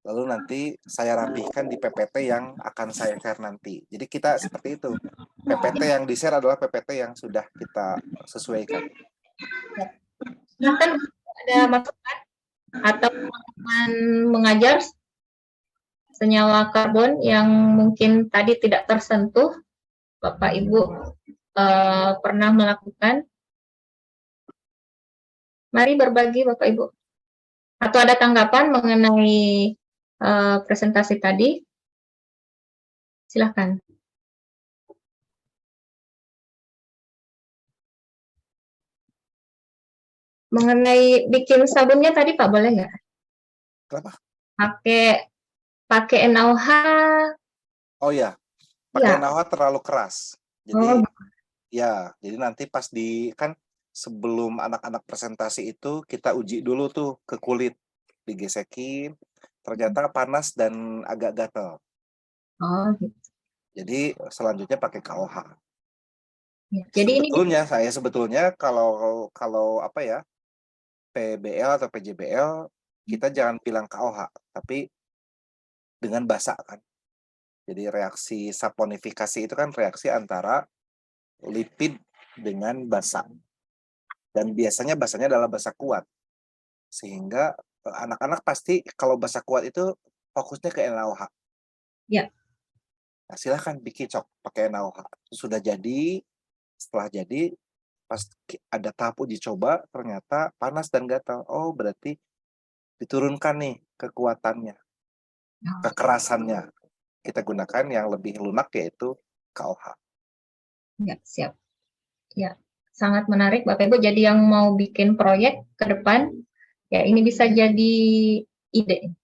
lalu nanti saya rapihkan di PPT yang akan saya share nanti. Jadi kita seperti itu. PPT yang di-share adalah PPT yang sudah kita sesuaikan. Silahkan ada masukan atau teman mengajar senyawa karbon yang mungkin tadi tidak tersentuh, Bapak Ibu pernah melakukan? Mari berbagi Bapak Ibu. Atau ada tanggapan mengenai presentasi tadi? Silakan. Mengenai bikin sabunnya tadi Pak, boleh nggak? Kenapa? Pakai NaOH. Oh ya, pakai Ya. NaOH terlalu keras. Jadi Oh, ya, jadi nanti pas kan sebelum anak-anak presentasi itu kita uji dulu tuh ke kulit, digesekin, ternyata panas dan agak gatal. oh gitu. Jadi selanjutnya pakai KOH. Ya. Jadi Saya sebetulnya kalau apa ya, PBL atau PJBL kita jangan bilang KOH, tapi dengan basa kan. Jadi reaksi saponifikasi itu kan reaksi antara lipid dengan basa. Dan biasanya basanya adalah basa kuat. Sehingga anak-anak pasti kalau basa kuat itu fokusnya ke NaOH. Ya. Nah, silahkan bikin pakai NaOH. Sudah jadi, setelah jadi pas ada tahap uji coba ternyata panas dan gatal. Oh, berarti diturunkan nih kekuatannya, kekerasannya. Kita gunakan yang lebih lunak yaitu KOH. Ya, siap. Ya, sangat menarik Bapak Ibu. Jadi yang mau bikin proyek ke depan, ya ini bisa jadi ide.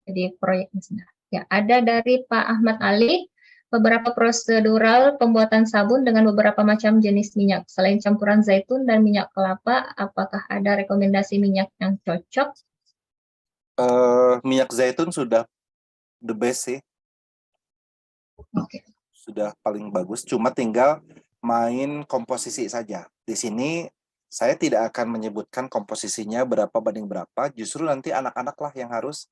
Jadi proyeknya. Ya, ada dari Pak Ahmad Ali, beberapa prosedural pembuatan sabun dengan beberapa macam jenis minyak. Selain campuran zaitun dan minyak kelapa, apakah ada rekomendasi minyak yang cocok? Minyak zaitun sudah the best sih. Oke. Sudah paling bagus, cuma tinggal main komposisi saja. Di sini saya tidak akan menyebutkan komposisinya berapa banding berapa, justru nanti anak-anak lah yang harus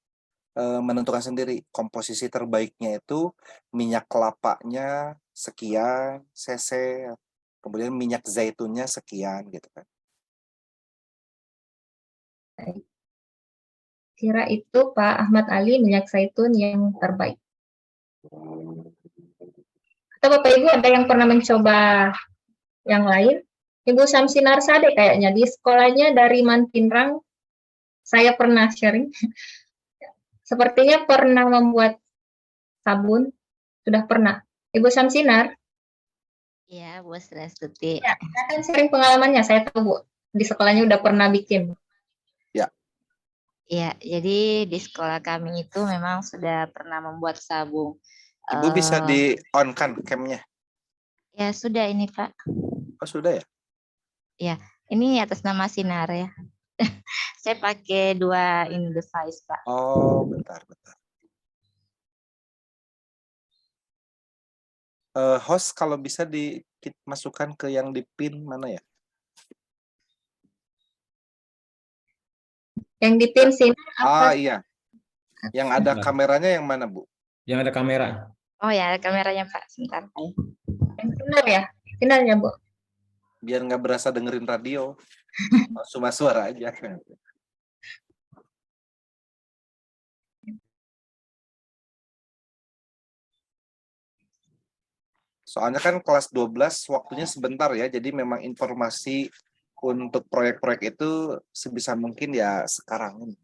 menentukan sendiri. Komposisi terbaiknya itu minyak kelapanya sekian cc, kemudian minyak zaitunnya sekian gitu kan. Kira itu Pak Ahmad Ali minyak zaitun yang terbaik. Atau Bapak Ibu ada yang pernah mencoba yang lain? Ibu Samsinar Sade kayaknya di sekolahnya dari Mantinrang, saya pernah sharing. Sepertinya pernah membuat sabun, sudah pernah. Ibu Samsinar? Iya, Bu Srastuti. Ya, saya kan sharing pengalamannya, saya tahu Bu, di sekolahnya udah pernah bikin. Ya, jadi di sekolah kami itu memang sudah pernah membuat sabun. Ibu bisa di-on kan cam-nya? Ya, sudah ini Pak. Oh, sudah ya? Ya, ini atas nama Sinar ya. Saya pakai dua ini device Pak. Oh, bentar. Host kalau bisa dimasukkan ke yang di pin mana ya? Yang di pin sini apa? Iya. Yang ada kameranya yang mana, Bu? Yang ada kamera. Oh ya, kameranya Pak. Sebentar. Yang sinar ya? Sinar ya, Bu? Biar nggak berasa dengerin radio. Cuma suara aja. Soalnya kan kelas 12 waktunya sebentar ya, jadi memang informasi untuk proyek-proyek itu sebisa mungkin ya sekarang.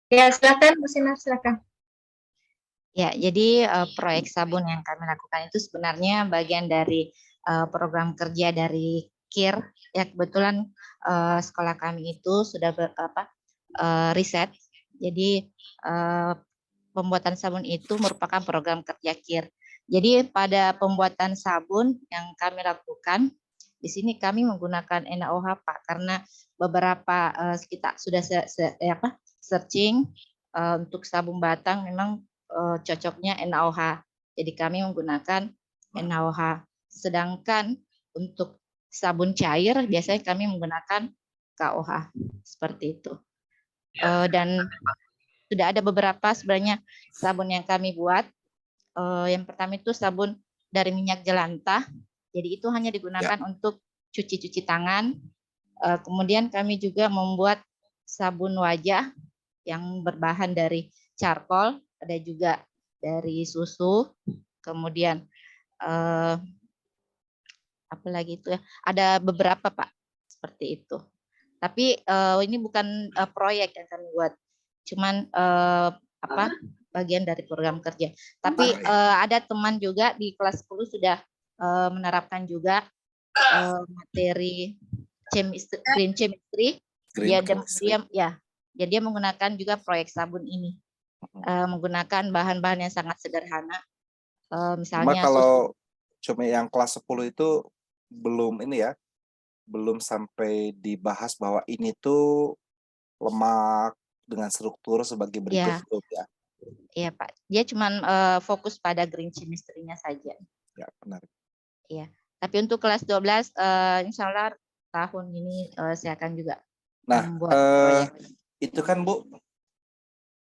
Ya, silakan Bu Sinar, silakan. Ya, jadi proyek sabun yang kami lakukan itu sebenarnya bagian dari program kerja dari KIR. Ya, kebetulan sekolah kami itu sudah riset. Jadi pembuatan sabun itu merupakan program kerja KIR. Jadi pada pembuatan sabun yang kami lakukan, di sini kami menggunakan NaOH Pak, karena beberapa kita sudah searching untuk sabun batang memang cocoknya NaOH. Jadi kami menggunakan NaOH. Sedangkan untuk sabun cair biasanya kami menggunakan KOH seperti itu. Dan sudah ada beberapa sebenarnya sabun yang kami buat. Yang pertama itu sabun dari minyak jelantah. Jadi itu hanya digunakan untuk cuci-cuci tangan. Kemudian kami juga membuat sabun wajah yang berbahan dari charcoal. Ada juga dari susu, kemudian apa lagi itu ya? Ada beberapa Pak seperti itu. Tapi ini bukan proyek yang kami buat, cuman bagian dari program kerja. Tapi ada teman juga di kelas 10 sudah menerapkan juga materi green chemistry. Dia menggunakan juga proyek sabun ini, menggunakan bahan-bahan yang sangat sederhana. Misalnya kalau cuma yang kelas 10 itu belum ini ya, belum sampai dibahas bahwa ini tuh lemak dengan struktur sebagai berikut ya. Iya Pak, dia cuman fokus pada green chemistry-nya saja. Ya, benar. Iya, tapi untuk kelas 12 insya Allah tahun ini saya akan juga membuat proyek. Itu kan Bu,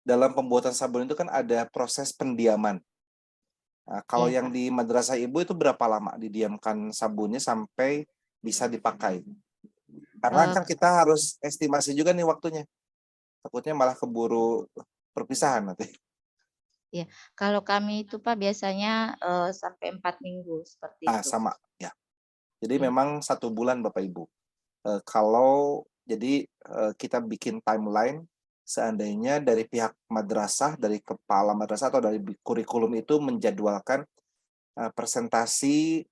dalam pembuatan sabun itu kan ada proses pendiaman. Nah, kalau yang di madrasah Ibu itu berapa lama didiamkan sabunnya sampai bisa dipakai? Karena kan kita harus estimasi juga nih waktunya. Takutnya malah keburu perpisahan nanti. Ya, kalau kami itu Pak biasanya sampai 4 minggu seperti itu. Sama ya. Jadi memang 1 bulan Bapak Ibu. Kalau jadi kita bikin timeline, seandainya dari pihak madrasah, dari kepala madrasah atau dari kurikulum itu menjadwalkan presentasi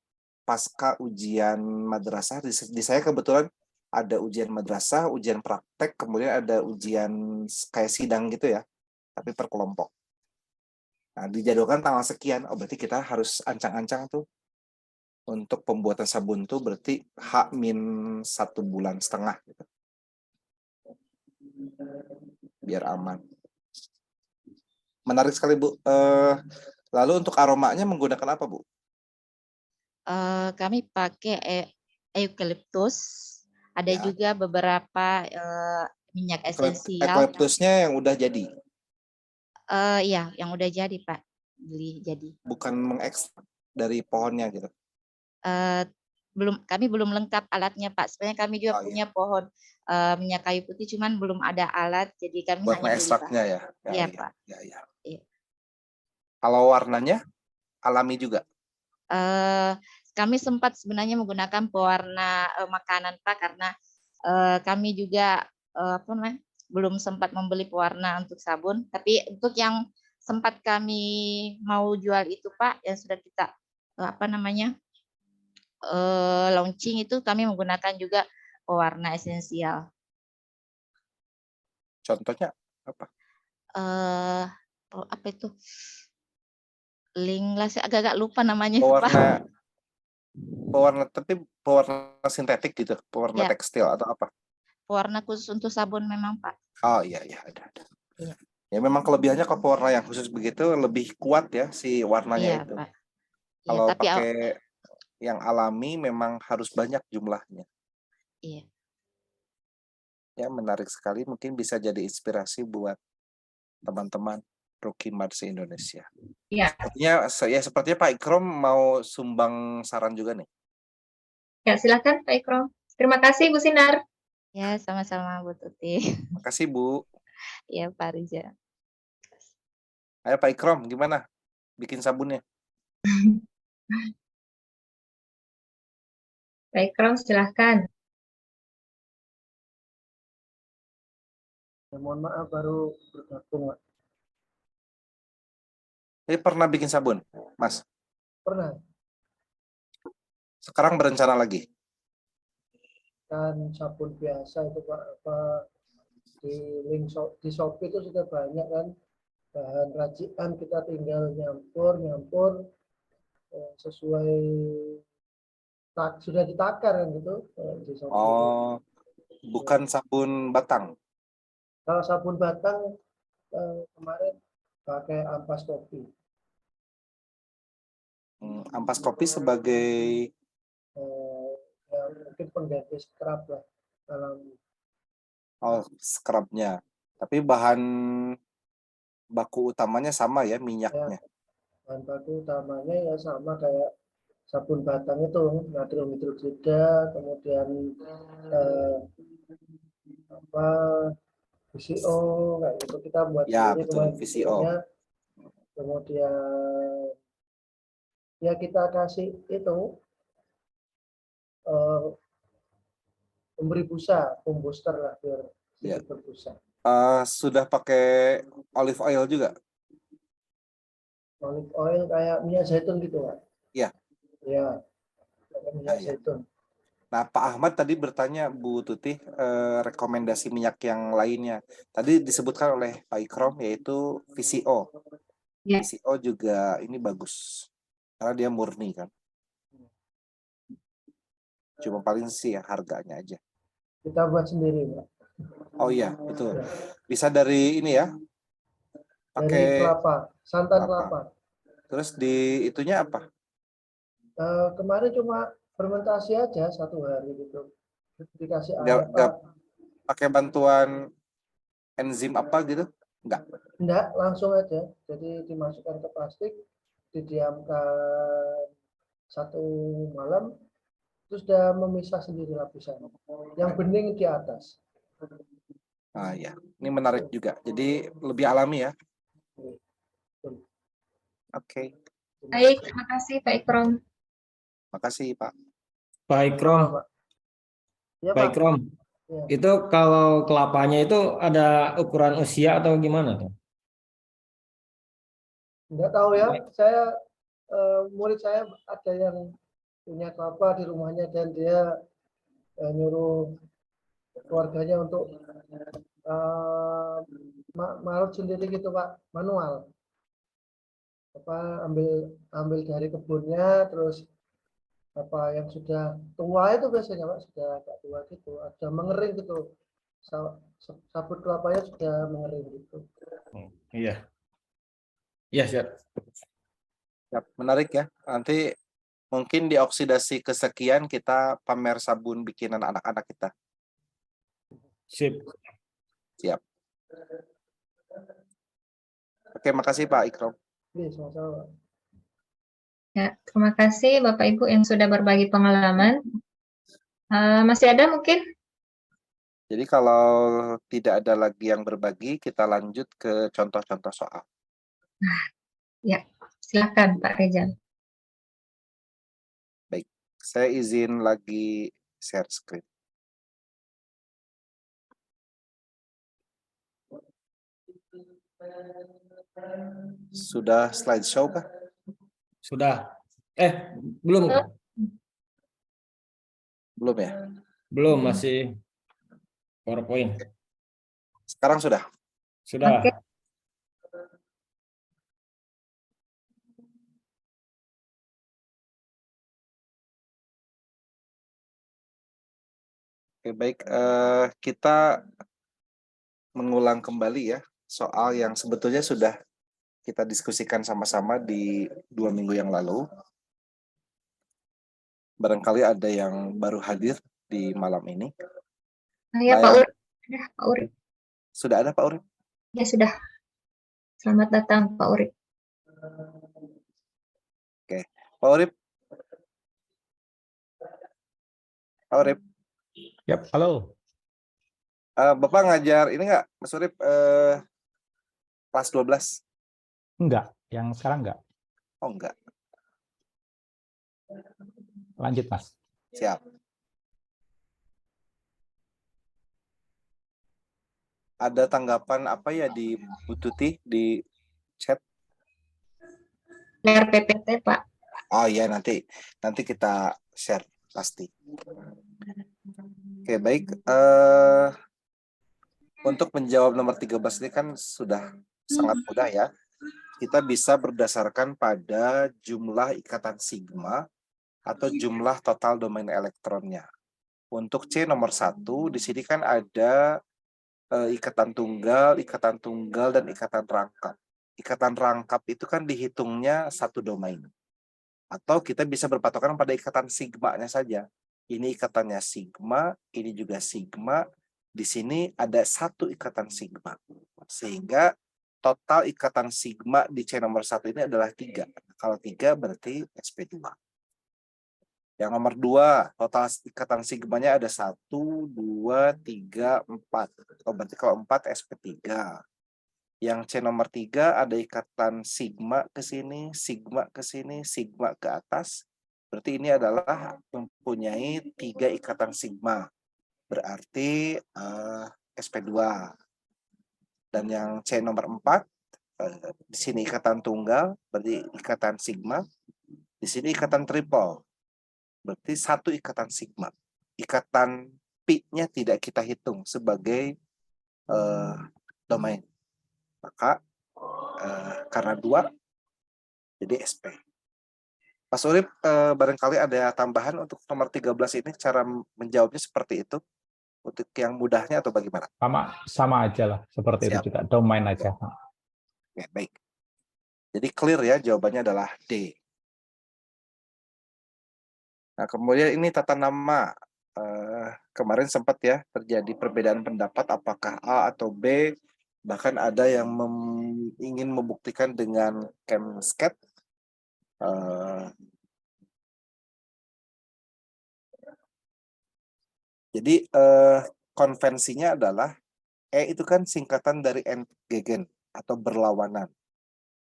pasca ujian madrasah. Di saya kebetulan ada ujian madrasah, ujian praktek, kemudian ada ujian kayak sidang gitu ya, tapi per kelompok. Nah, dijadwalkan tanggal sekian, berarti kita harus ancang-ancang tuh untuk pembuatan sabun tuh berarti H-1,5 bulan gitu. Biar aman. Menarik sekali Bu. Lalu untuk aromanya menggunakan apa Bu? Kami pakai eukaliptus, ada juga beberapa minyak esensial. Eukaliptusnya yang udah jadi? Iya, yang udah jadi Pak, beli jadi. Bukan mengekstrak dari pohonnya gitu? Kami belum lengkap alatnya Pak. Sebenarnya kami juga punya pohon minyak kayu putih, cuman belum ada alat, jadi kami buat hanya mengekstraknya ya? Iya Pak. Ya. Kalau warnanya alami juga? Kami sempat sebenarnya menggunakan pewarna makanan Pak, karena kami juga belum sempat membeli pewarna untuk sabun. Tapi untuk yang sempat kami mau jual itu Pak, yang sudah kita launching itu, kami menggunakan juga pewarna esensial. Contohnya apa? Apa itu? Link lah, saya agak-agak lupa namanya. Tapi pewarna sintetik gitu, pewarna tekstil atau apa? Pewarna khusus untuk sabun memang Pak. Oh iya ada. Iya. Ya memang kelebihannya kalau pewarna yang khusus begitu lebih kuat ya si warnanya itu. Pak. Kalau pakai yang alami memang harus banyak jumlahnya. Iya. Ya menarik sekali, mungkin bisa jadi inspirasi buat teman-teman Rukimar se-Indonesia. Iya. Sepertinya Pak Ikrom mau sumbang saran juga nih. Ya, silakan Pak Ikrom. Terima kasih Bu Sinar. Ya, sama-sama Bu Tuti. Makasih Bu. Ya Pak Riza. Ayo Pak Ikrom, gimana bikin sabunnya? Pak Ikrom, silahkan. Ya, mohon maaf baru bergabung, Pak. Jadi pernah bikin sabun, Mas? Pernah. Sekarang berencana lagi? Kan sabun biasa itu Pak, di Shopee itu sudah banyak kan bahan racikan, kita tinggal nyampur sesuai sudah ditakar kan gitu di Shopee. Oh, bukan sabun batang? Kalau sabun batang kemarin pakai ampas kopi. Ampas kopi sebagai ya, mungkin pengganti scrub lah dalam. Oh, scrubnya. Tapi bahan baku utamanya sama ya, minyaknya. Ya, bahan baku utamanya ya sama kayak sabun batang itu, natrium hidroksida, kemudian VCO kayak gitu, kita buat ya sendiri betul, VCO. kemudian ya kita kasih itu memberi busa, booster lah biar Ya. sedikit berbusa. Sudah pakai olive oil juga? Olive oil kayak minyak zaitun gitu, Pak? Iya. Ya, kayak minyak Iya. zaitun. Nah, Pak Ahmad tadi bertanya, Bu Tuti, rekomendasi minyak yang lainnya. Tadi disebutkan oleh Pak Ikrom, yaitu VCO. Ya. VCO juga ini bagus, karena dia murni kan. Cuma paling sih ya harganya aja. Kita buat sendiri, Pak. Oh iya, betul. Bisa dari ini ya, Dari pakai kelapa, santan kelapa. Terus di itunya apa? Kemarin cuma fermentasi aja 1 hari gitu. Dikasih air, Nggak Pak. pakai bantuan enzim apa gitu? Enggak, langsung aja. Jadi dimasukkan ke plastik, didiamkan 1 malam, terus sudah memisah sendiri lapisan. Yang bening di atas. Ah ya, ini menarik juga. Jadi lebih alami ya. Oke. Baik, terima kasih Pak Ikrom. Makasih Pak. Pak Ikrom, Pak. Ya, Pak Pak. Ikrom, Ya. itu kalau kelapanya itu ada ukuran usia atau gimana tuh? Enggak tahu ya. Saya murid saya ada yang punya kelapa di rumahnya dan dia nyuruh keluarganya untuk marut sendiri gitu, Pak, manual. Ambil dari kebunnya, terus apa yang sudah tua itu biasanya, Pak, sudah agak tua gitu, ada mengering gitu, sabut kelapanya sudah mengering gitu. Iya. Iya, siap. Ya, menarik ya. Nanti mungkin dioksidasi kesekian kita pamer sabun bikinan anak-anak kita. Sip. Siap. Oke, makasih Pak Ikrom. Ini sama-sama. Ya, terima kasih Bapak Ibu yang sudah berbagi pengalaman. Masih ada mungkin? Jadi kalau tidak ada lagi yang berbagi, kita lanjut ke contoh-contoh soal. Ya, silakan Pak Rizal. Baik, saya izin lagi share screen. Sudah slideshow kah? Sudah. Belum. Belum ya? Belum, masih PowerPoint. Sekarang sudah? Sudah. Oke. Oke, baik. Kita mengulang kembali ya soal yang sebetulnya sudah kita diskusikan sama-sama di 2 minggu yang lalu. Barangkali ada yang baru hadir di malam ini. Ya, Pak Urip. Sudah, Pak Urip. Sudah ada Pak Urip? Ya, sudah. Selamat datang Pak Urip. Oke, Pak Urip. Pak Urip. Yap, halo. Bapak ngajar ini nggak, Mas Urip, kelas 12? Enggak, yang sekarang enggak. Oh, enggak. Lanjut, Mas. Siap. Ada tanggapan apa ya di Bu Tuti di chat? Layar PPT, Pak. Oh iya, nanti kita share pasti. Oke, baik. Untuk menjawab nomor 13 ini kan sudah sangat mudah ya. Kita bisa berdasarkan pada jumlah ikatan sigma atau jumlah total domain elektronnya. Untuk C nomor 1, di sini kan ada ikatan tunggal, dan ikatan rangkap. Ikatan rangkap itu kan dihitungnya satu domain. Atau kita bisa berpatokan pada ikatan sigma-nya saja. Ini ikatannya sigma, ini juga sigma. Di sini ada satu ikatan sigma. Sehingga total ikatan sigma di C nomor 1 ini adalah 3. Kalau 3 berarti sp2. Yang nomor 2, total ikatan sigmanya ada 1, 2, 3, 4. Oh, berarti kalau 4 sp3. Yang C nomor 3 ada ikatan sigma ke sini, sigma ke sini, sigma ke atas. Berarti ini adalah mempunyai 3 ikatan sigma. Berarti sp2. Dan yang C nomor 4, di sini ikatan tunggal, berarti ikatan sigma. Di sini ikatan triple, berarti 1 ikatan sigma. Ikatan pi-nya tidak kita hitung sebagai domain. Maka karena 2, jadi SP. Mas Urip, barangkali ada tambahan untuk nomor 13 ini, cara menjawabnya seperti itu? Untuk yang mudahnya atau bagaimana? Sama aja lah, seperti Siap. itu juga, domain aja. Oke, baik. Jadi clear ya, jawabannya adalah D. Nah, kemudian ini tata nama. Kemarin sempat ya terjadi perbedaan pendapat apakah A atau B. Bahkan ada yang ingin membuktikan dengan ChemScat. Jadi konvensinya adalah E itu kan singkatan dari entgegen atau berlawanan,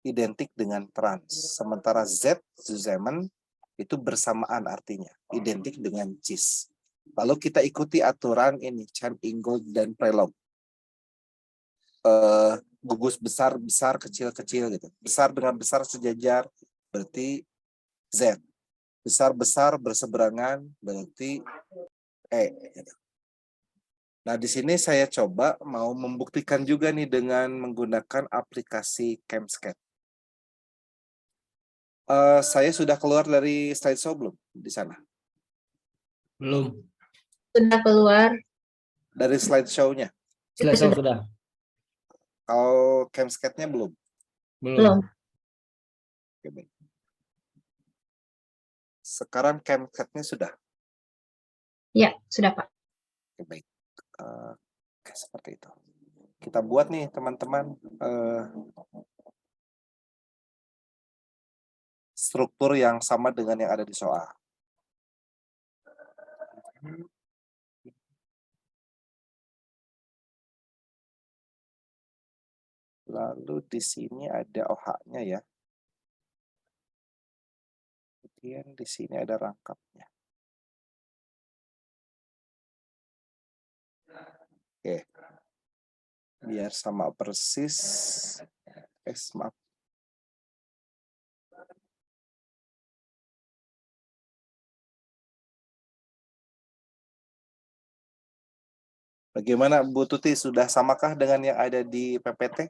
identik dengan trans. Sementara Z, Zusammen, itu bersamaan artinya, identik dengan cis. Lalu kita ikuti aturan ini, Chan, Ingold, dan Prelog. Gugus besar, besar, kecil, kecil gitu. Besar dengan besar sejajar, berarti Z. Besar, besar berseberangan, berarti E. Gitu. Nah, di sini saya coba mau membuktikan juga nih dengan menggunakan aplikasi ChemScat. Saya sudah keluar dari slideshow belum di sana? Belum. Sudah keluar. Dari slideshow-nya. Slideshow sudah. Kalau ChemScat-nya belum? Belum. Oke, baik. Sekarang ChemScat-nya sudah? Ya, sudah Pak. Oke, baik. Oke, seperti itu. Kita buat nih teman-teman struktur yang sama dengan yang ada di soal. Lalu di sini ada OH-nya ya. Kemudian di sini ada rangkapnya. Oke. Biar sama persis. Maaf. Bagaimana Bu Tuti, sudah samakah dengan yang ada di PPT?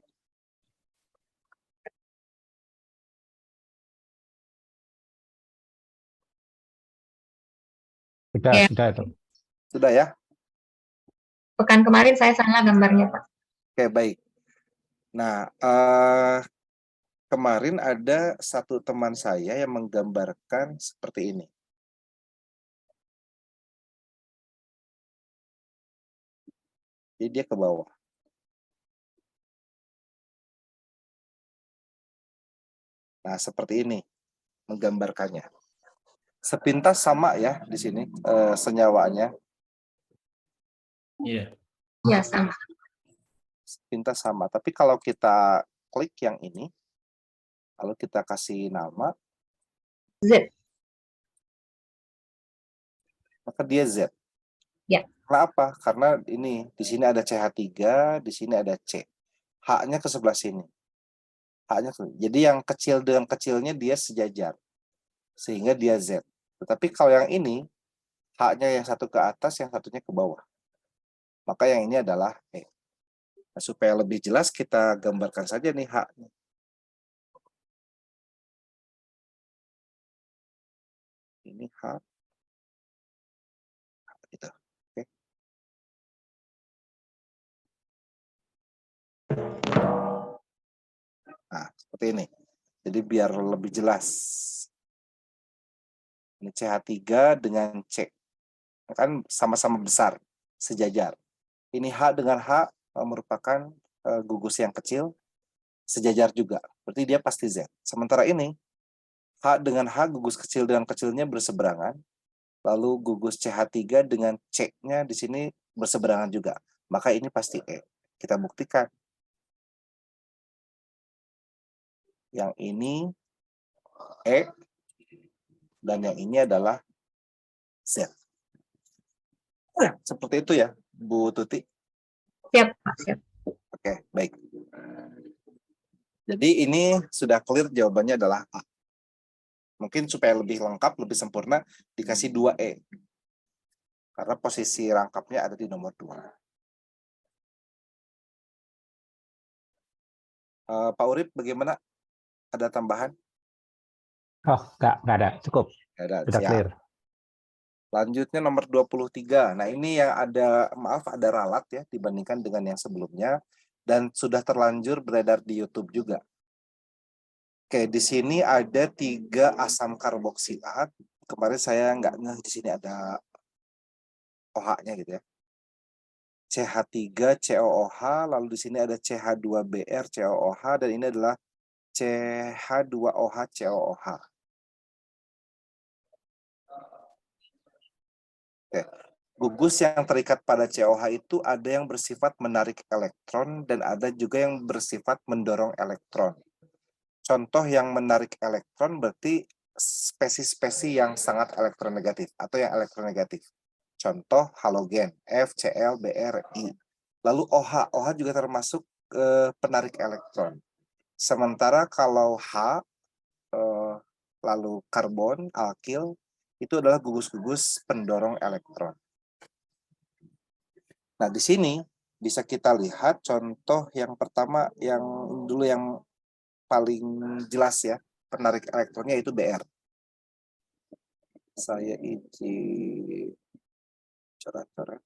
Sudah, Ya. sudah itu. Sudah ya? Pekan kemarin saya salah gambarnya Pak. Oke, baik. Nah, kemarin ada satu teman saya yang menggambarkan seperti ini. Jadi dia ke bawah. Nah, seperti ini menggambarkannya. Sepintas sama ya di sini senyawanya. Iya. Ya, sama. Sepintas sama. Tapi kalau kita klik yang ini, lalu kita kasih nama, Z. maka dia Z. Ya. Kenapa? Karena ini di sini ada CH3, di sini ada C. H-nya ke sebelah sini. Jadi yang kecil dengan kecilnya dia sejajar. Sehingga dia Z. Tetapi kalau yang ini, H-nya yang satu ke atas, yang satunya ke bawah. Maka yang ini adalah E. Nah, supaya lebih jelas kita gambarkan saja nih H-nya. Ini H. Gitu. Oke. Nah, seperti ini. Jadi biar lebih jelas. Ini CH3 dengan C. Kan sama-sama besar, sejajar. Ini H dengan H merupakan gugus yang kecil, sejajar juga. Berarti dia pasti Z. Sementara ini, H dengan H, gugus kecil dengan kecilnya berseberangan. Lalu gugus CH3 dengan C-nya di sini berseberangan juga. Maka ini pasti E. Kita buktikan. Yang ini E, dan yang ini adalah Z. Seperti itu ya, Bu Tuti. Siap, Pak, siap. Oke, baik. Jadi ini sudah clear, jawabannya adalah A. Mungkin supaya lebih lengkap, lebih sempurna, dikasih 2E. Karena posisi rangkapnya ada di nomor 2. Pak Urip, bagaimana? Ada tambahan? Oh, nggak ada, cukup. Ada, Sudah siap. clear. Selanjutnya nomor 23. Nah, ini yang ada, maaf, ada ralat ya dibandingkan dengan yang sebelumnya dan sudah terlanjur beredar di YouTube juga. Oke, di sini ada 3 asam karboksilat. Kemarin saya nggak ngeh di sini ada OH-nya gitu ya. CH3 COOH, lalu di sini ada CH2Br COOH, dan ini adalah CH2OH COOH. Oke. Gugus yang terikat pada COH itu ada yang bersifat menarik elektron dan ada juga yang bersifat mendorong elektron. Contoh yang menarik elektron berarti spesies-spesies yang sangat elektronegatif atau yang elektronegatif. Contoh halogen FCl, Br, I. Lalu OH, OH juga termasuk penarik elektron. Sementara kalau H, lalu karbon, alkil, itu adalah gugus-gugus pendorong elektron. Nah, di sini bisa kita lihat contoh yang pertama, yang dulu yang paling jelas ya, penarik elektronnya itu Br. Saya izin coret-coret.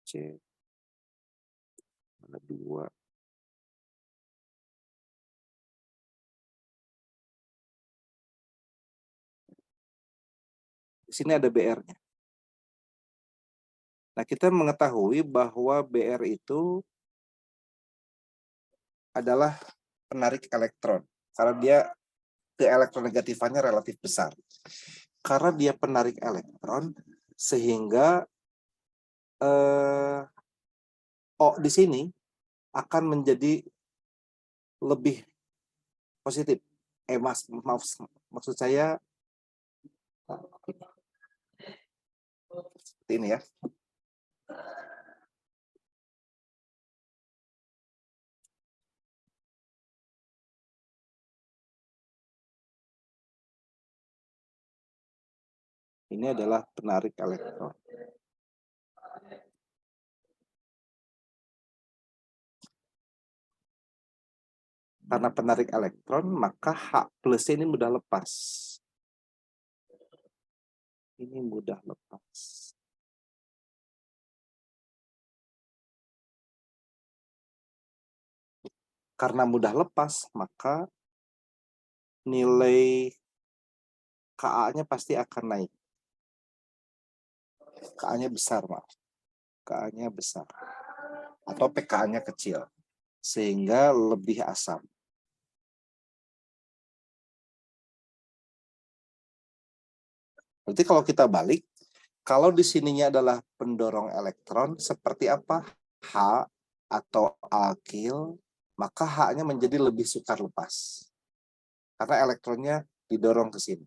C. Ada 2. Di sini ada BR-nya. Nah, kita mengetahui bahwa BR itu adalah penarik elektron. Karena dia keelektronegatifannya relatif besar. Karena dia penarik elektron, sehingga O di sini akan menjadi lebih positif. Maksud saya seperti ini ya. Ini adalah penarik elektron. Karena penarik elektron, maka H plus ini mudah lepas. Ini mudah lepas. Karena mudah lepas, maka nilai Ka-nya pasti akan naik. Ka-nya besar, maaf. Ka-nya besar. Atau pK-nya kecil. Sehingga lebih asam. Berarti kalau kita balik, kalau di sininya adalah pendorong elektron, seperti apa? H atau alkil, maka H-nya menjadi lebih sukar lepas. Karena elektronnya didorong ke sini.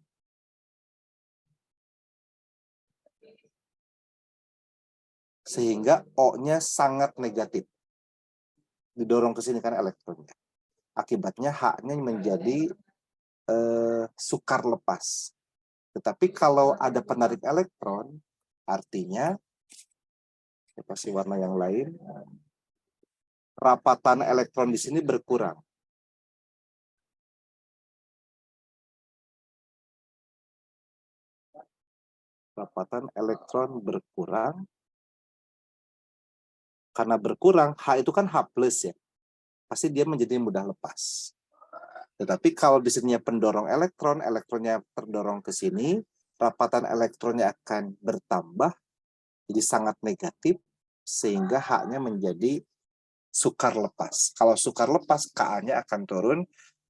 Sehingga O-nya sangat negatif. Didorong ke sini karena elektronnya. Akibatnya H-nya menjadi sukar lepas. Tetapi kalau ada penarik elektron, artinya, saya kasih warna yang lain, rapatan elektron di sini berkurang. Rapatan elektron berkurang. Karena berkurang, H itu kan H plus ya. Pasti dia menjadi mudah lepas. Tetapi kalau di sini pendorong elektron, elektronnya terdorong ke sini, rapatan elektronnya akan bertambah, jadi sangat negatif, sehingga H-nya menjadi sukar lepas. Kalau sukar lepas, Ka-nya akan turun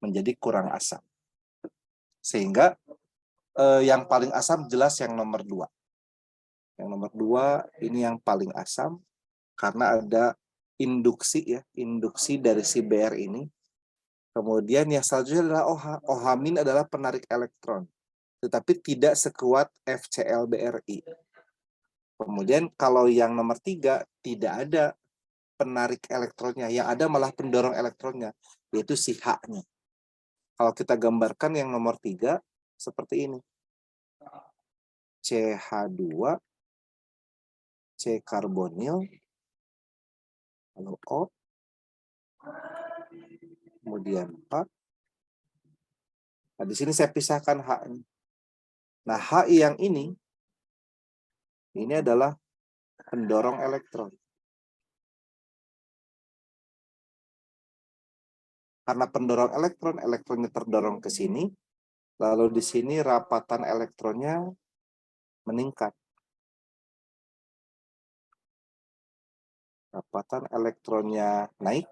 menjadi kurang asam. Sehingga yang paling asam jelas yang nomor 2. Yang nomor 2 ini yang paling asam. karena ada induksi ya, induksi dari si Br ini. Kemudian yang selanjutnya adalah OH. OH- adalah penarik elektron, tetapi tidak sekuat FCl-BrI. Kemudian kalau yang nomor 3 tidak ada penarik elektronnya, yang ada malah pendorong elektronnya, yaitu si H-nya. Kalau kita gambarkan yang nomor 3 seperti ini. CH2, C karbonil, lalu O, kemudian H. Nah, di sini saya pisahkan H-nya. Nah, H yang ini adalah pendorong elektron. Karena pendorong elektron, elektronnya terdorong ke sini, lalu di sini rapatan elektronnya meningkat. Rapatan elektronnya naik,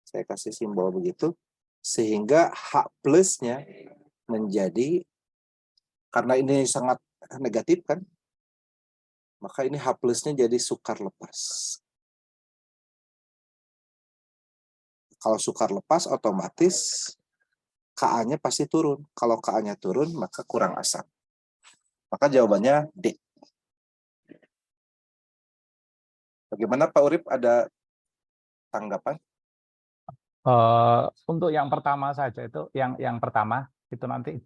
saya kasih simbol begitu, sehingga H plusnya menjadi, karena ini sangat negatif kan, maka ini H plusnya jadi sukar lepas. Kalau sukar lepas otomatis Ka-nya pasti turun. Kalau Ka-nya turun maka kurang asam. Maka jawabannya D. Bagaimana Pak Urip, ada tanggapan? Untuk yang pertama saja itu, yang pertama itu nanti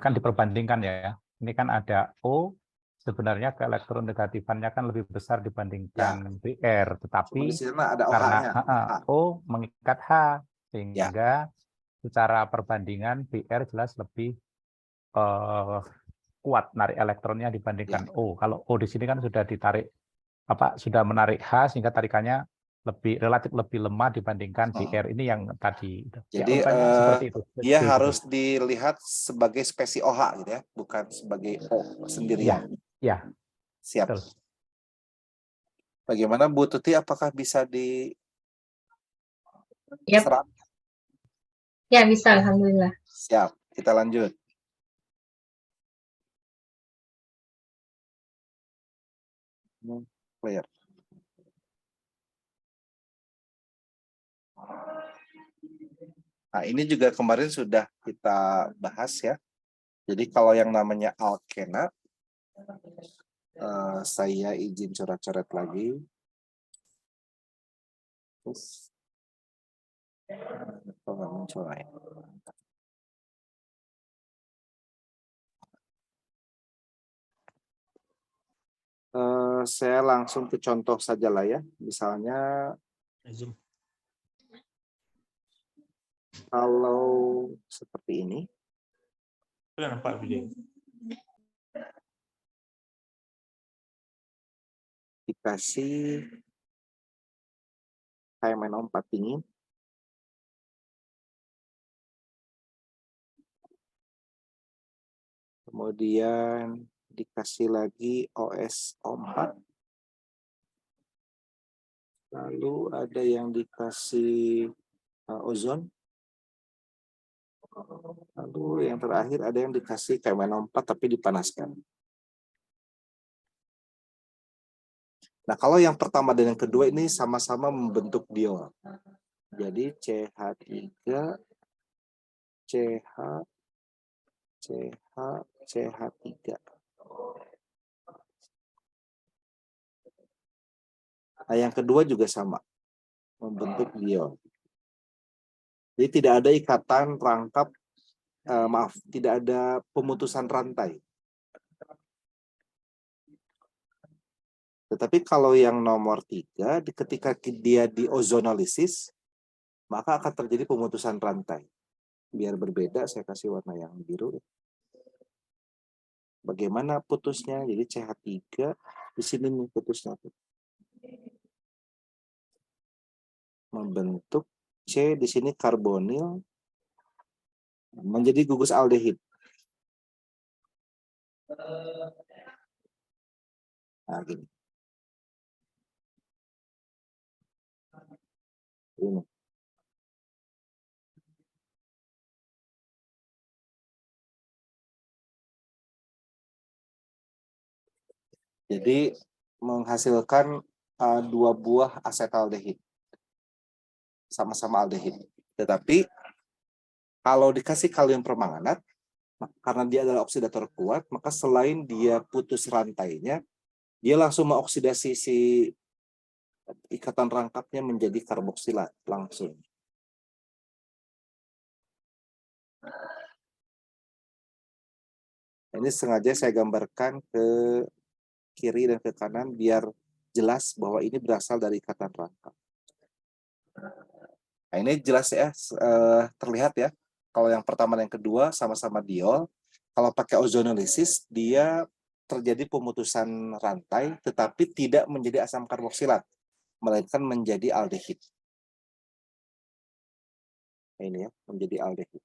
kan diperbandingkan ya. Ini kan ada O, sebenarnya keelektronegatifannya kan lebih besar dibandingkan Br, Cuma tetapi di sana ada karena OH-nya. O mengikat H, sehingga secara perbandingan Br jelas lebih kuat narik elektronnya dibandingkan O. Kalau O di sini kan sudah ditarik, sudah menarik H, sehingga tarikannya relatif lebih lemah dibandingkan Br ini yang tadi. Jadi seperti itu. dia harus dilihat sebagai spesi OH gitu ya, bukan sebagai O sendirian. Ya. Siap. Betul. Bagaimana Bu Tuti, apakah bisa di Yap. serap? Ya, bisa, alhamdulillah. Siap, kita lanjut. Clear. Nah, ini juga kemarin sudah kita bahas ya. Jadi kalau yang namanya alkena, saya izin coret-coret lagi. Terus, nggak muncul ya. Saya langsung ke contoh saja lah ya. Misalnya, kalau seperti ini. Dikasih HMNO4 dingin. Kemudian dikasih lagi OSO4. Lalu ada yang dikasih ozon. Lalu yang terakhir ada yang dikasih KMNO4 tapi dipanaskan. Nah, kalau yang pertama dan yang kedua ini sama-sama membentuk diol. Jadi CH3, CH, CH, CH3. Nah, yang kedua juga sama, membentuk diol. Jadi tidak ada ikatan rangkap, tidak ada pemutusan rantai. Tetapi kalau yang nomor 3, ketika dia diozonolisis, maka akan terjadi pemutusan rantai. Biar berbeda, saya kasih warna yang biru. Bagaimana putusnya? Jadi CH3, di sini nih putusnya. Membentuk C, di sini karbonil, menjadi gugus aldehid. Nah, gini. Ini. Jadi menghasilkan dua buah asetaldehid, sama-sama aldehid. Tetapi kalau dikasih kalium permanganat, karena dia adalah oksidator kuat, maka selain dia putus rantainya, dia langsung mengoksidasi si ikatan rangkapnya menjadi karboksilat langsung. Ini sengaja saya gambarkan ke kiri dan ke kanan biar jelas bahwa ini berasal dari ikatan rangkap. Nah, ini jelas ya, terlihat ya. Kalau yang pertama dan yang kedua sama-sama diol. Kalau pakai ozonolisis, dia terjadi pemutusan rantai, tetapi tidak menjadi asam karboksilat, melainkan menjadi aldehid. Nah, ini ya, menjadi aldehid.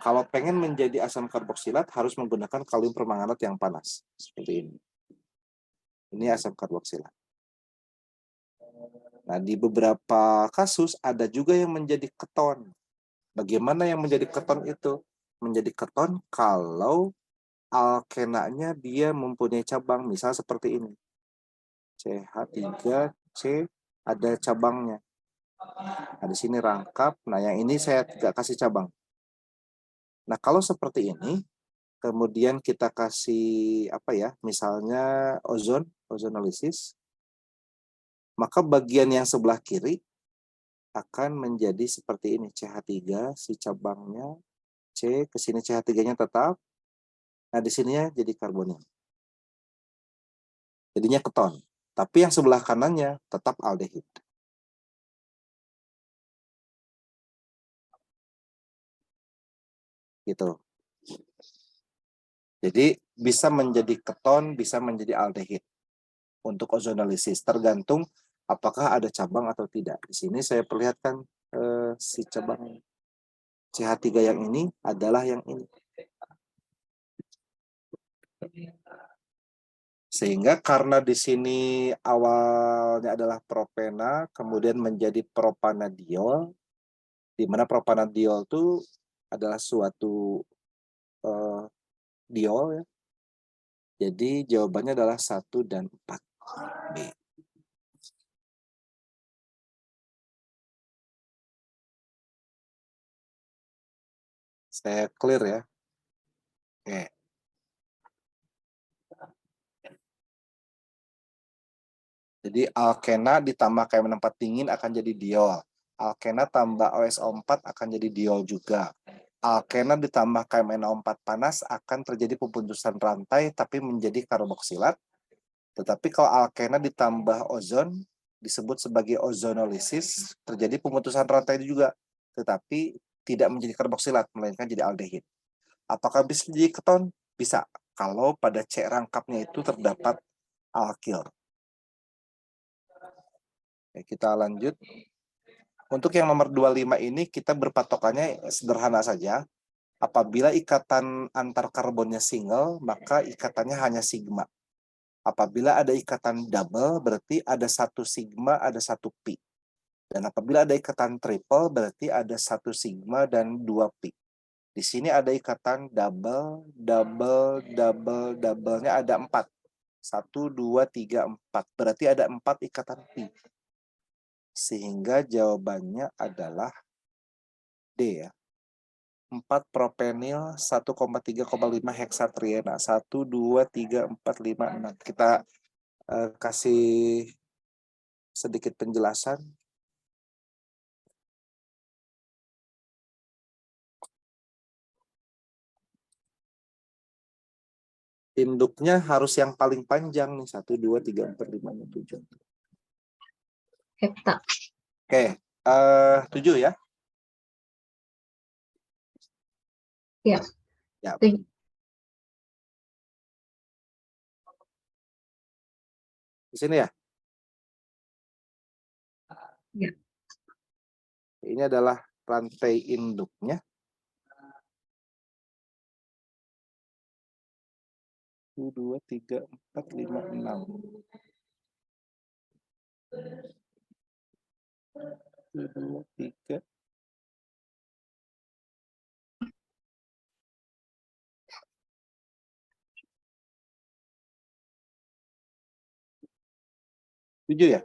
Kalau pengen menjadi asam karboksilat, harus menggunakan kalium permanganat yang panas. Seperti ini. Ini asam karboksilat. Nah, di beberapa kasus ada juga yang menjadi keton. Bagaimana yang menjadi keton itu? Menjadi keton kalau alkenanya dia mempunyai cabang, misal seperti ini. CH3C ada cabangnya. Nah, di sini rangkap. Nah, yang ini saya tidak kasih cabang. Nah, kalau seperti ini, kemudian kita kasih apa ya? Misalnya ozonolisis, maka bagian yang sebelah kiri akan menjadi seperti ini, CH3 si cabangnya, C ke sini CH3-nya tetap. Nah, di sininya jadi karbonil. Jadinya keton. Tapi yang sebelah kanannya tetap aldehid. Gitu. Jadi bisa menjadi keton, bisa menjadi aldehid untuk ozonolisis, tergantung apakah ada cabang atau tidak. Di sini saya perlihatkan si cabang CH3 yang ini adalah yang ini. Sehingga karena di sini awalnya adalah propena, kemudian menjadi propanadiol, di mana propanadiol itu adalah suatu diol ya. Jadi jawabannya adalah 1 dan 4. B. Saya clear ya. Oke. Jadi alkena ditambah KM64 dingin akan jadi diol. Alkena tambah OSO4 akan jadi diol juga. Alkena ditambah KMNO4 panas akan terjadi pemutusan rantai tapi menjadi karboksilat. Tetapi kalau alkena ditambah ozon disebut sebagai ozonolisis, terjadi pemutusan rantai juga, tetapi tidak menjadi karboksilat melainkan jadi aldehid. Apakah bisa jadi keton? Bisa, kalau pada C rangkapnya itu terdapat alkil. Oke, kita lanjut. Untuk yang nomor 25 ini kita berpatokannya sederhana saja. Apabila ikatan antar karbonnya single, maka ikatannya hanya sigma. Apabila ada ikatan double, berarti ada 1 sigma, ada 1 pi. Dan apabila ada ikatan triple, berarti ada 1 sigma dan 2 pi. Di sini ada ikatan double, double-nya ada 4. 1, 2, 3, 4. Berarti ada 4 ikatan pi. Sehingga jawabannya adalah D ya. 4 propenil 1,3,5 heksatriena. 1, 2, 3, 4, 5, 6. Kita kasih sedikit penjelasan. Induknya harus yang paling panjang nih. 1, 2, 3, 4, 5, 6, 7. Hepta. Oke, 7 ya. Ya. Ya. Tujuh. Di sini ya. Ya. Ini adalah rantai induknya. 1, 2, 3, 4, 5, 6. 1, 2, 3. 7 ya?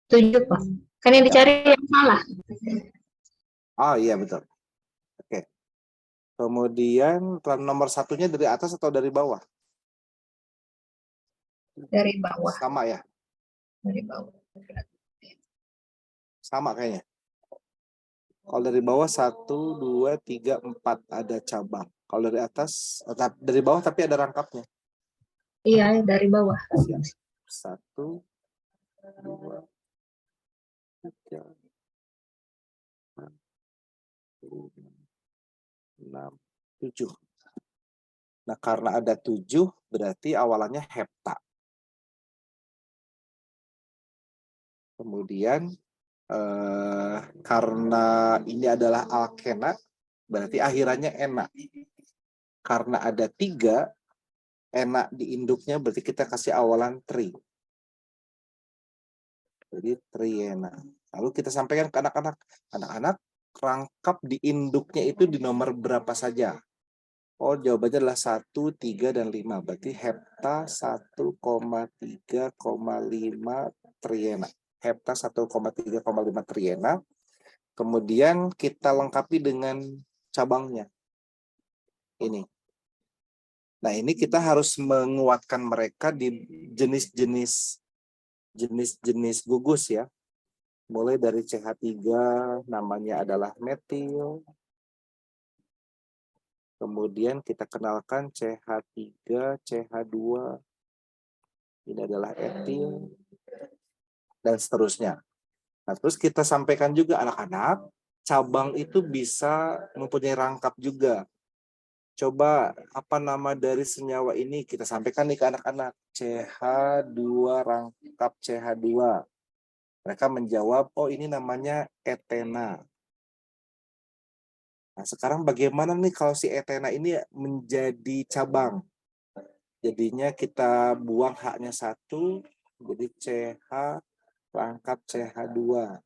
7, Pak. Kan yang dicari yang salah. Oh iya betul. Oke. Kemudian nomor satunya dari atas atau dari bawah? Dari bawah. Sama ya? Dari bawah. Sama kayaknya. Kalau dari bawah 1, 2, 3, 4 ada cabang. Kalau dari atas, dari bawah tapi ada rangkapnya. Iya, dari bawah. Siap. 1, 2, 3, 4, 5, 6, 7. Nah, karena ada 7, berarti awalannya hepta. Kemudian, karena ini adalah alkena, berarti akhirannya enak. Karena ada 3, enak di induknya, berarti kita kasih awalan tri. Jadi triena. Lalu kita sampaikan ke anak-anak. Anak-anak, rangkap di induknya itu di nomor berapa saja? Oh, jawabannya adalah 1, 3, dan 5. Berarti hepta 1,3,5 triena. Hepta 1,3,5 triena. Kemudian kita lengkapi dengan cabangnya. Ini. Nah, ini kita harus menguatkan mereka di jenis-jenis gugus ya. Mulai dari CH3, namanya adalah metil. Kemudian kita kenalkan CH3, CH2, ini adalah etil, dan seterusnya. Nah, terus kita sampaikan juga anak-anak, cabang itu bisa mempunyai rangkap juga. Coba apa nama dari senyawa ini? Kita sampaikan nih ke anak-anak. CH2, rangkap CH2. Mereka menjawab, oh ini namanya etena. Nah, sekarang bagaimana nih kalau si etena ini menjadi cabang? Jadinya kita buang haknya 1, jadi CH rangkap CH2.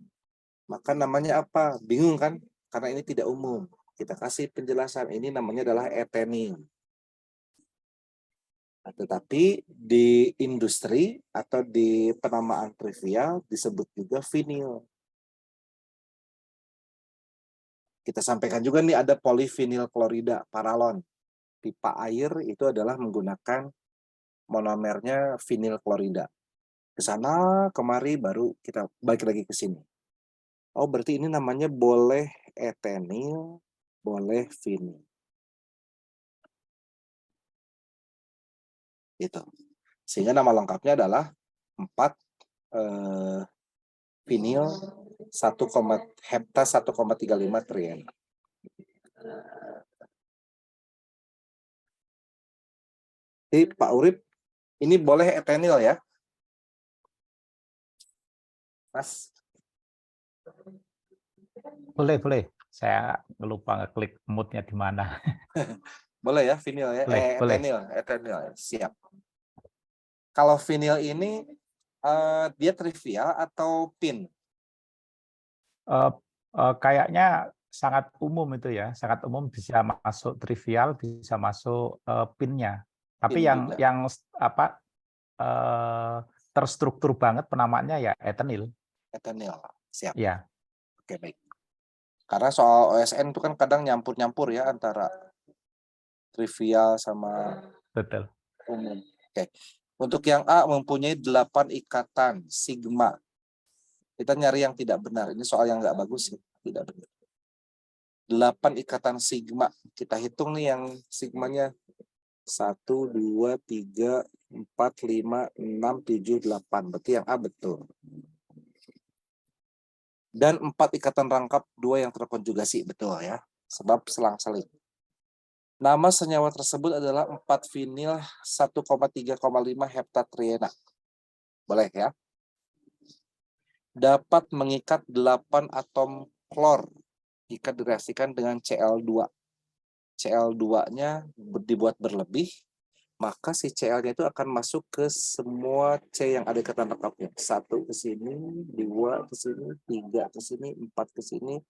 Maka namanya apa? Bingung kan? Karena ini tidak umum. Kita kasih penjelasan, ini namanya adalah etenin. Nah, tetapi di industri atau di penamaan trivial disebut juga vinil. Kita sampaikan juga nih ada polivinil klorida, paralon. Pipa air itu adalah menggunakan monomernya vinil klorida. Ke sana, kemari, baru kita balik lagi ke sini. Oh, berarti ini namanya boleh etenil, boleh vinil. Gitu. Sehingga nama lengkapnya adalah 4 vinil 1, hepta 1,35 triena. Jadi Pak Urip, ini boleh etenil ya? Mas? Boleh. Saya lupa ngeklik mute-nya di mana. Boleh ya, vinil ya? Boleh. Etenil. Siap. Kalau vinil ini, dia trivial atau pin? Kayaknya sangat umum itu ya, sangat umum, bisa masuk trivial, bisa masuk pinnya. Tapi Pin yang apa terstruktur banget penamaannya ya etenil. Etenil, siap. Ya. Oke, baik. Karena soal OSN itu kan kadang nyampur-nyampur ya antara trivial sama Betul. umum. Oke. Untuk yang A mempunyai 8 ikatan sigma. Kita nyari yang tidak benar. Ini soal yang nggak bagus sih. Tidak benar. 8 ikatan sigma. Kita hitung nih yang sigmanya 1, 2, 3, 4, 5, 6, 7, 8. Berarti yang A betul. Dan 4 ikatan rangkap 2 yang terkonjugasi. Betul ya. Sebab selang-seling. Nama senyawa tersebut adalah 4 vinil 1,3,5 heptatriena. Boleh ya. Dapat mengikat 8 atom klor jika direaksikan dengan Cl2. Cl2-nya dibuat berlebih, maka si Cl-nya itu akan masuk ke semua C yang ada ikatan rangkapnya. 1 ke sini, 2 ke sini, 3 ke sini, 4 ke sini,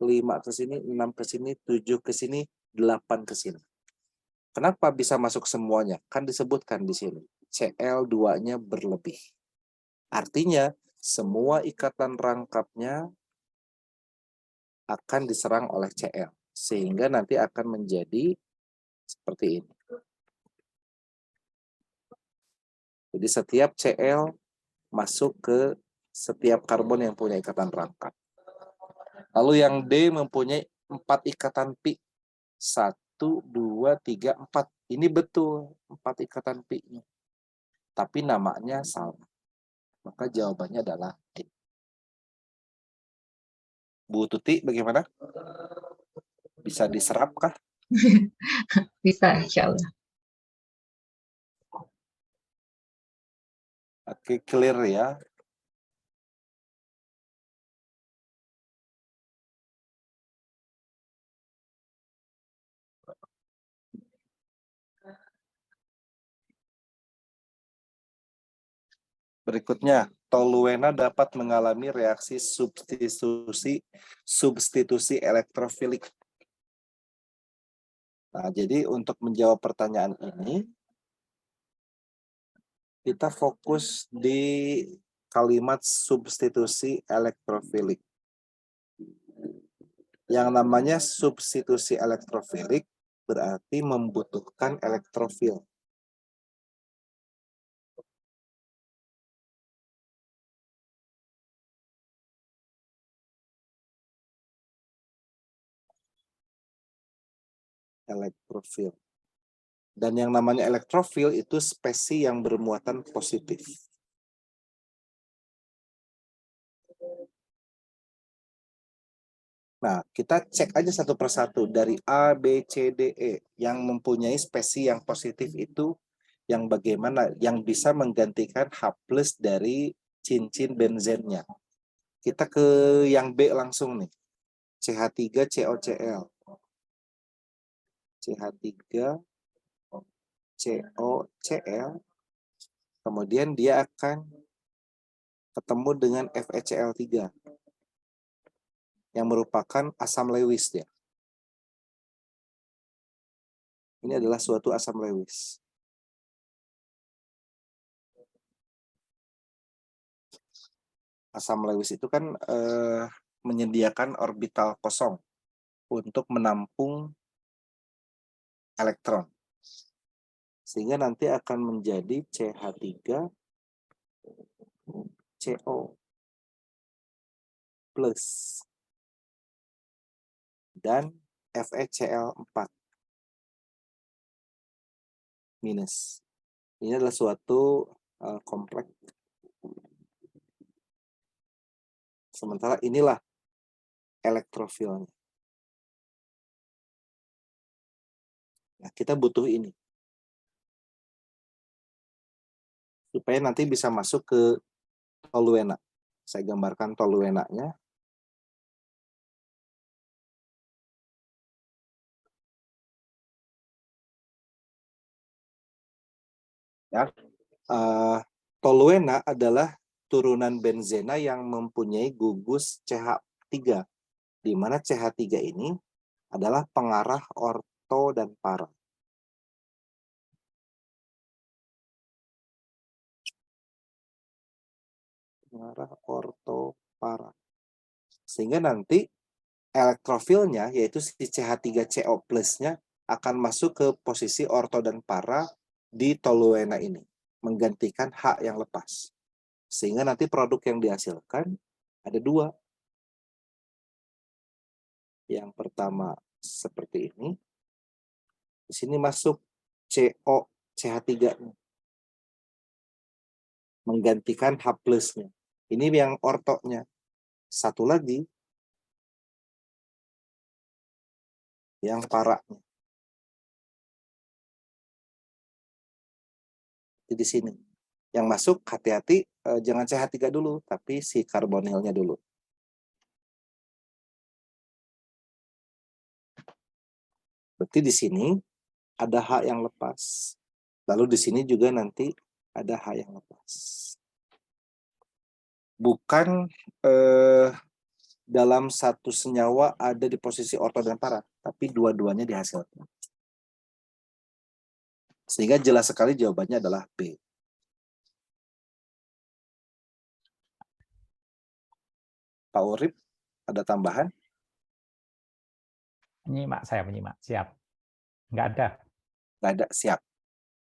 5 ke sini, 6 ke sini, 7 ke sini, 8 ke sini. Kenapa bisa masuk semuanya? Kan disebutkan di sini. Cl2-nya berlebih. Artinya, semua ikatan rangkapnya akan diserang oleh Cl. Sehingga nanti akan menjadi seperti ini. Jadi setiap Cl masuk ke setiap karbon yang punya ikatan rangkap. Lalu yang D mempunyai 4 ikatan pi. 1, 2, 3, 4. Ini betul 4 ikatan pi-nya. Tapi namanya salah. Maka jawabannya adalah D. Bu Tuti bagaimana? Bisa diserap kah? Bisa, insya Allah. Oke, clear ya. Berikutnya, toluena dapat mengalami reaksi substitusi elektrofilik. Nah, jadi untuk menjawab pertanyaan ini, kita fokus di kalimat substitusi elektrofilik. Yang namanya substitusi elektrofilik berarti membutuhkan elektrofil. Elektrofil. Dan yang namanya elektrofil itu spesies yang bermuatan positif. Nah, kita cek aja satu persatu dari A, B, C, D, E yang mempunyai spesies yang positif itu yang bagaimana, yang bisa menggantikan H+ dari cincin benzennya. Kita ke yang B langsung nih. CH3, COCl. CH3, COCl. Kemudian dia akan ketemu dengan FeCl3 yang merupakan asam Lewis dia. Ini adalah suatu asam Lewis. Asam Lewis itu kan menyediakan orbital kosong untuk menampung elektron. Sehingga nanti akan menjadi CH3 CO plus dan FeCl4 minus. Ini adalah suatu kompleks. Sementara inilah elektrofilnya. Nah, kita butuh ini. Supaya nanti bisa masuk ke toluena. Saya gambarkan toluenanya. Ya. Toluena adalah turunan benzena yang mempunyai gugus CH3, di mana CH3 ini adalah pengarah orto dan para. Pengarah orto para. Sehingga nanti elektrofilnya, yaitu si CH3CO plus-nya, akan masuk ke posisi orto dan para di toluena ini, menggantikan H yang lepas. Sehingga nanti produk yang dihasilkan ada 2. Yang pertama seperti ini. Di sini masuk CO CH3 menggantikan H plus-nya. Ini yang ortonya. Satu lagi yang paranya. Di sini. Yang masuk hati-hati jangan CH3 dulu, tapi si karbonilnya dulu. Berarti di sini ada H yang lepas. Lalu di sini juga nanti ada H yang lepas. Bukan dalam satu senyawa ada di posisi orto dan para, tapi dua-duanya dihasilkan. Sehingga jelas sekali jawabannya adalah B. Pak Urip, ada tambahan? Saya menyimak. Siap. Nggak ada. Nggak ada, siap.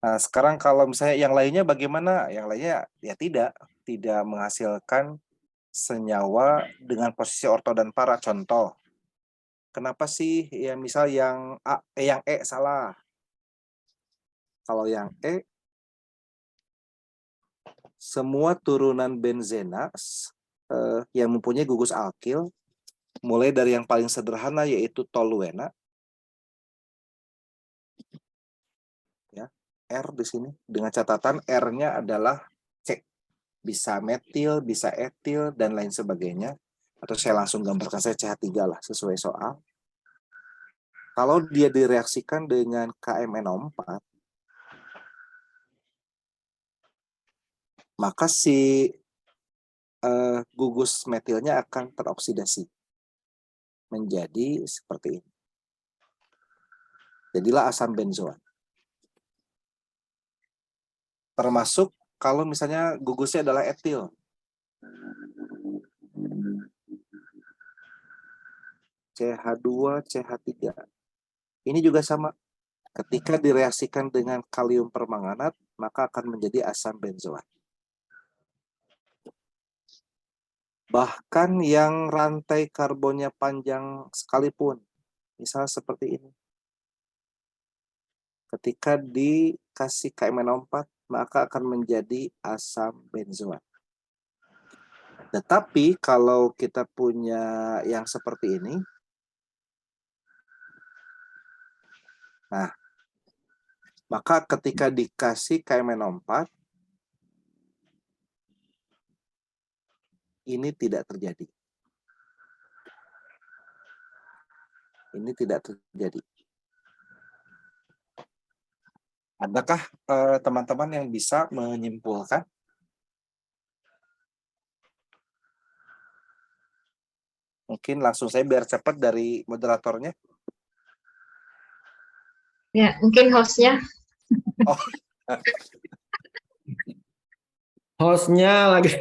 Nah, sekarang kalau misalnya yang lainnya bagaimana? Yang lainnya ya tidak menghasilkan senyawa dengan posisi orto dan para. Contoh, kenapa sih ya misal yang yang E salah? Kalau yang E, semua turunan benzena yang mempunyai gugus alkil, mulai dari yang paling sederhana yaitu toluena, ya, R di sini dengan catatan R-nya adalah C, bisa metil, bisa etil dan lain sebagainya. Atau saya langsung gambarkan saya CH3 lah sesuai soal. Kalau dia direaksikan dengan KMNO4, maka si gugus metilnya akan teroksidasi menjadi seperti ini. Jadilah asam benzoat. Termasuk kalau misalnya gugusnya adalah etil. CH2, CH3. Ini juga sama. Ketika direaksikan dengan kalium permanganat, maka akan menjadi asam benzoat. Bahkan yang rantai karbonnya panjang sekalipun, misal seperti ini. Ketika dikasih KMNO4, maka akan menjadi asam benzoat. Tetapi kalau kita punya yang seperti ini, nah, maka ketika dikasih KMNO4, ini tidak terjadi. Ini tidak terjadi. Adakah teman-teman yang bisa menyimpulkan? Mungkin langsung saya biar cepat dari moderatornya. Ya, mungkin hostnya. Oh. Hostnya lagi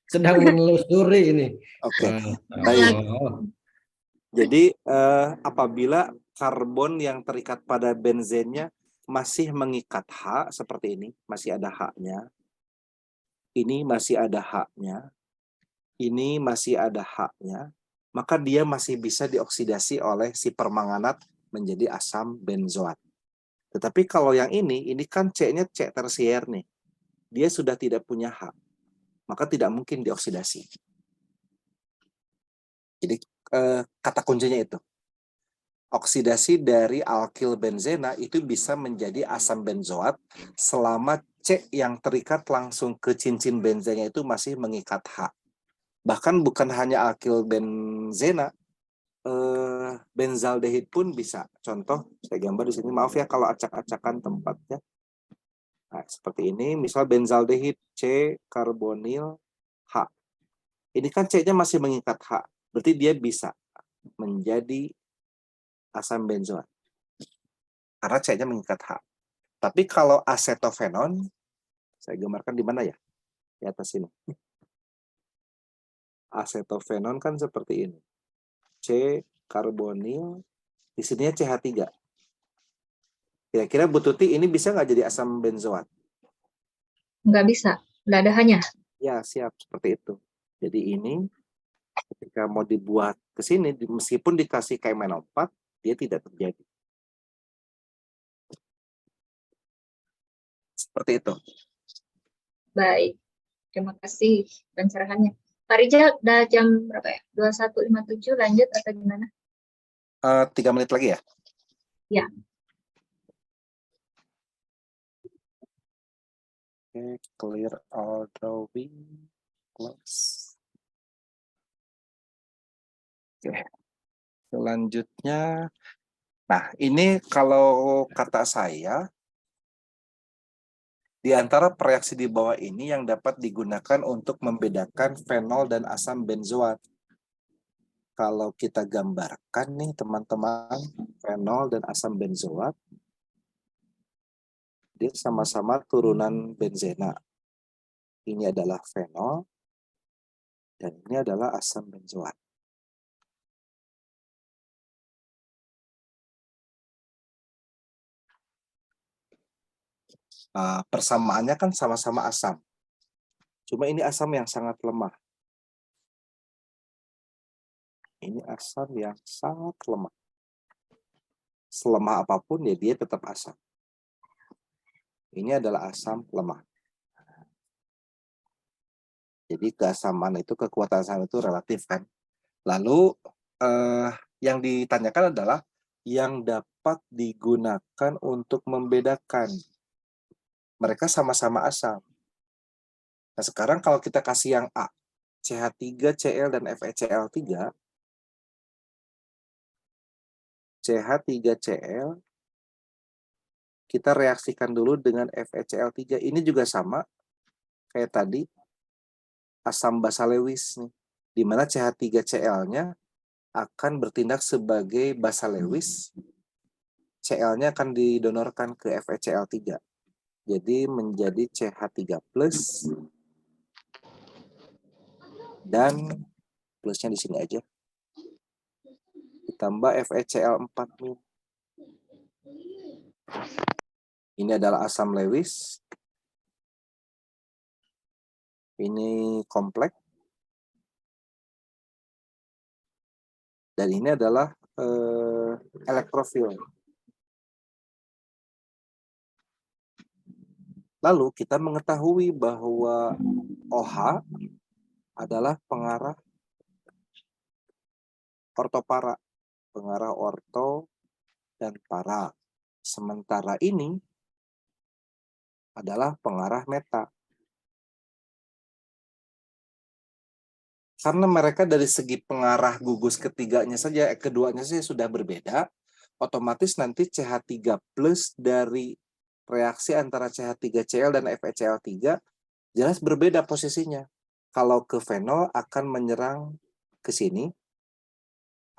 sedang menelusuri ini. Oke. Baik. Jadi apabila karbon yang terikat pada benzennya masih mengikat H seperti ini, masih ada H-nya. Ini masih ada H-nya. Ini masih ada H-nya. Maka dia masih bisa dioksidasi oleh si permanganat menjadi asam benzoat. Tetapi kalau yang ini kan C-nya C tersier nih. Dia sudah tidak punya H. Maka tidak mungkin dioksidasi. Jadi kata kuncinya itu. Oksidasi dari alkil benzena itu bisa menjadi asam benzoat selama C yang terikat langsung ke cincin benzenya itu masih mengikat H. Bahkan bukan hanya alkil benzena, benzaldehid pun bisa. Contoh, saya gambar di sini. Maaf ya kalau acak-acakan tempatnya. Nah, seperti ini, misal benzaldehid C karbonil H. Ini kan C-nya masih mengikat H. Berarti dia bisa menjadi asam benzoat. Karena C-nya mengikat H. Tapi kalau asetofenon, saya gambarkan di mana ya? Di atas ini. Asetofenon kan seperti ini. C karbonil, di sininya CH3. Kira-kira Bu Tuti ini bisa nggak jadi asam benzoat? Nggak bisa, nggak ada hanya. Ya, siap. Seperti itu. Jadi ini, ketika mau dibuat ke sini, meskipun dikasih KMNO4, dia tidak terjadi. Seperti itu. Baik, terima kasih pencerahannya. Pak Rijal, udah jam berapa ya? 21.57, lanjut atau gimana? 3 menit lagi ya? Ya. Oke, clear all drawing. Close. Oke. Selanjutnya, nah ini kalau kata saya, di antara reaksi di bawah ini yang dapat digunakan untuk membedakan fenol dan asam benzoat. Kalau kita gambarkan nih teman-teman, fenol dan asam benzoat, dia sama-sama turunan benzena. Ini adalah fenol, Dan ini adalah asam benzoat. Persamaannya kan sama-sama asam. Cuma ini asam yang sangat lemah. Ini asam yang sangat lemah. Selemah apapun ya dia tetap asam. Ini adalah asam lemah. Jadi keasaman itu, kekuatan asam itu relatif kan. Lalu yang ditanyakan adalah yang dapat digunakan untuk membedakan. Mereka sama-sama asam. Nah sekarang kalau kita kasih yang A, CH3Cl dan FeCl3, CH3Cl, kita reaksikan dulu dengan FeCl3. Ini juga sama kayak tadi, asam basa Lewis nih, di mana CH3Cl-nya akan bertindak sebagai basa Lewis, Cl-nya akan didonorkan ke FeCl3. Jadi menjadi CH3+, dan plusnya di sini aja. Ditambah FeCl4 nih. Ini adalah asam Lewis. Ini kompleks. Dan ini adalah elektrofil. Lalu kita mengetahui bahwa OH adalah pengarah ortopara, pengarah orto dan para. Sementara ini adalah pengarah meta. Karena mereka dari segi pengarah gugus ketiganya saja, keduanya saja sudah berbeda, otomatis nanti CH3+ dari reaksi antara CH3Cl dan FeCl3 jelas berbeda posisinya. Kalau ke fenol akan menyerang ke sini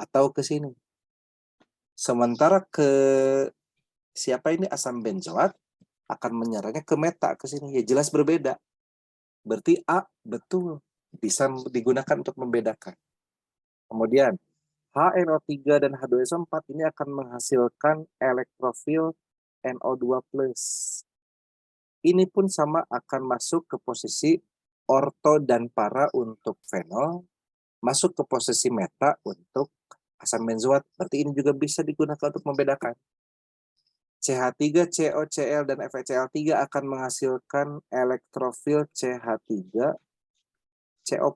atau ke sini. Sementara ke siapa ini asam benzoat akan menyerangnya ke meta ke sini. Ya jelas berbeda. Berarti A betul bisa digunakan untuk membedakan. Kemudian HNO3 dan H2SO4 ini akan menghasilkan elektrofil NO2+. Ini pun sama akan masuk ke posisi orto dan para untuk fenol, masuk ke posisi meta untuk asam benzoat. Berarti ini juga bisa digunakan untuk membedakan. CH3, COCl, dan FeCl3 akan menghasilkan elektrofil CH3, CO+.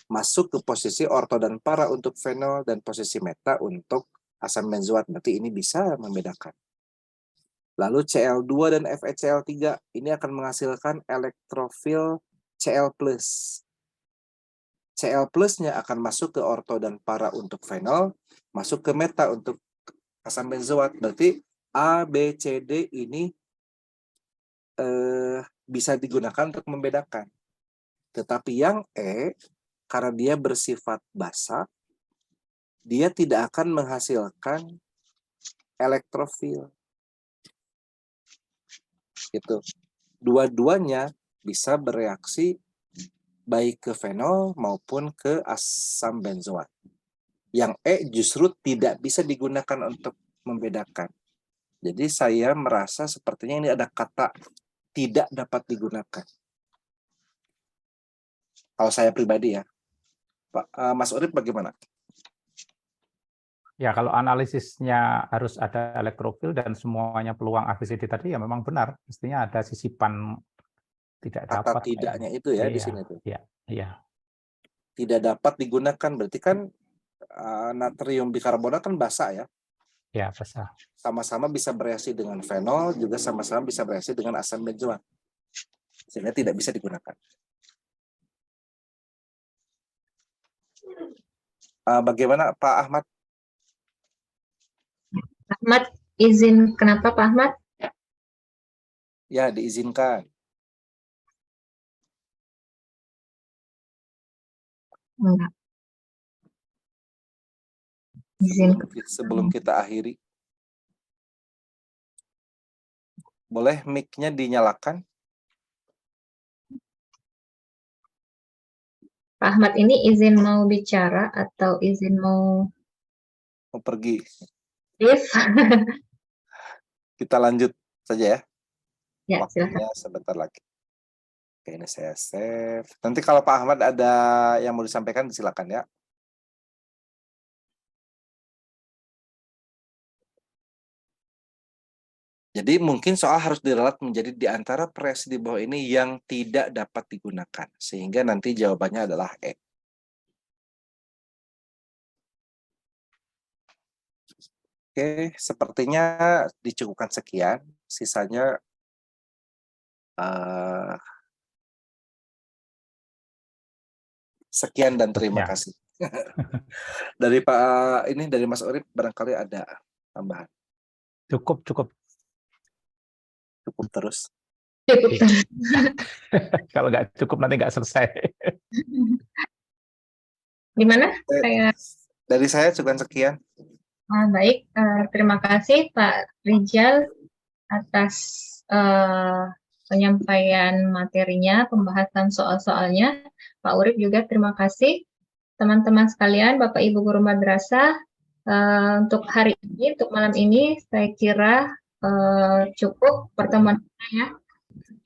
Masuk ke posisi orto dan para untuk fenol dan posisi meta untuk asam benzoat. Berarti ini bisa membedakan. Lalu Cl2 dan FeCl3 ini akan menghasilkan elektrofil Cl+. Cl+-nya akan masuk ke orto dan para untuk fenol, masuk ke meta untuk asam benzoat. Berarti A, B, C, D ini bisa digunakan untuk membedakan. Tetapi yang E, karena dia bersifat basa, dia tidak akan menghasilkan elektrofil. Gitu. Dua-duanya bisa bereaksi baik ke fenol maupun ke asam benzoat. Yang E justru tidak bisa digunakan untuk membedakan. Jadi saya merasa sepertinya ini ada kata tidak dapat digunakan. Kalau saya pribadi ya. Pak Mas Urip bagaimana? Ya, kalau analisisnya harus ada elektrofil dan semuanya peluang ABCD tadi ya memang benar. Mestinya ada sisipan tidak Kata dapat. tidaknya itu ya Iya, di sini tuh. Iya. Tidak dapat digunakan berarti kan natrium bikarbonat kan basa ya. Ya, basa. Sama-sama bisa bereaksi dengan fenol, juga sama-sama bisa bereaksi dengan asam benzoat. Sehingga tidak bisa digunakan. Bagaimana Pak Ahmad? Ahmad, izin kenapa Pak Ahmad? Ya, diizinkan. Enggak. Izin. Sebelum kita akhiri. Boleh mic-nya dinyalakan? Pak Ahmad ini izin mau bicara atau izin mau Mau pergi. leave? Kita lanjut saja ya. Ya, silakan. Waktunya sebentar lagi. Oke, ini saya save. Nanti kalau Pak Ahmad ada yang mau disampaikan, silakan ya. Jadi mungkin soal harus diralat menjadi di antara proyeksi di bawah ini yang tidak dapat digunakan. Sehingga nanti jawabannya adalah E. Oke, sepertinya dicukupkan sekian. Sisanya sekian dan terima Ya. kasih. Dari Pak ini dari Mas Urip barangkali ada tambahan. Cukup. Cukup terus. Cukup. Kalau nggak cukup nanti nggak selesai. Gimana? Dari saya cukup sekian. Baik, terima kasih Pak Rijal atas penyampaian materinya, pembahasan soal-soalnya. Pak Urip juga terima kasih. Teman-teman sekalian, Bapak Ibu Guru Madrasah, untuk hari ini, untuk malam ini, saya kira cukup pertemuan kita ya.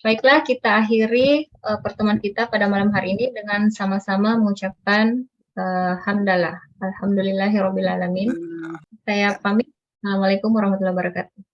Baiklah, kita akhiri pertemuan kita pada malam hari ini dengan sama-sama mengucapkan hamdalah. Alhamdulillahirrabbilalamin. Saya pamit. Assalamualaikum warahmatullahi wabarakatuh.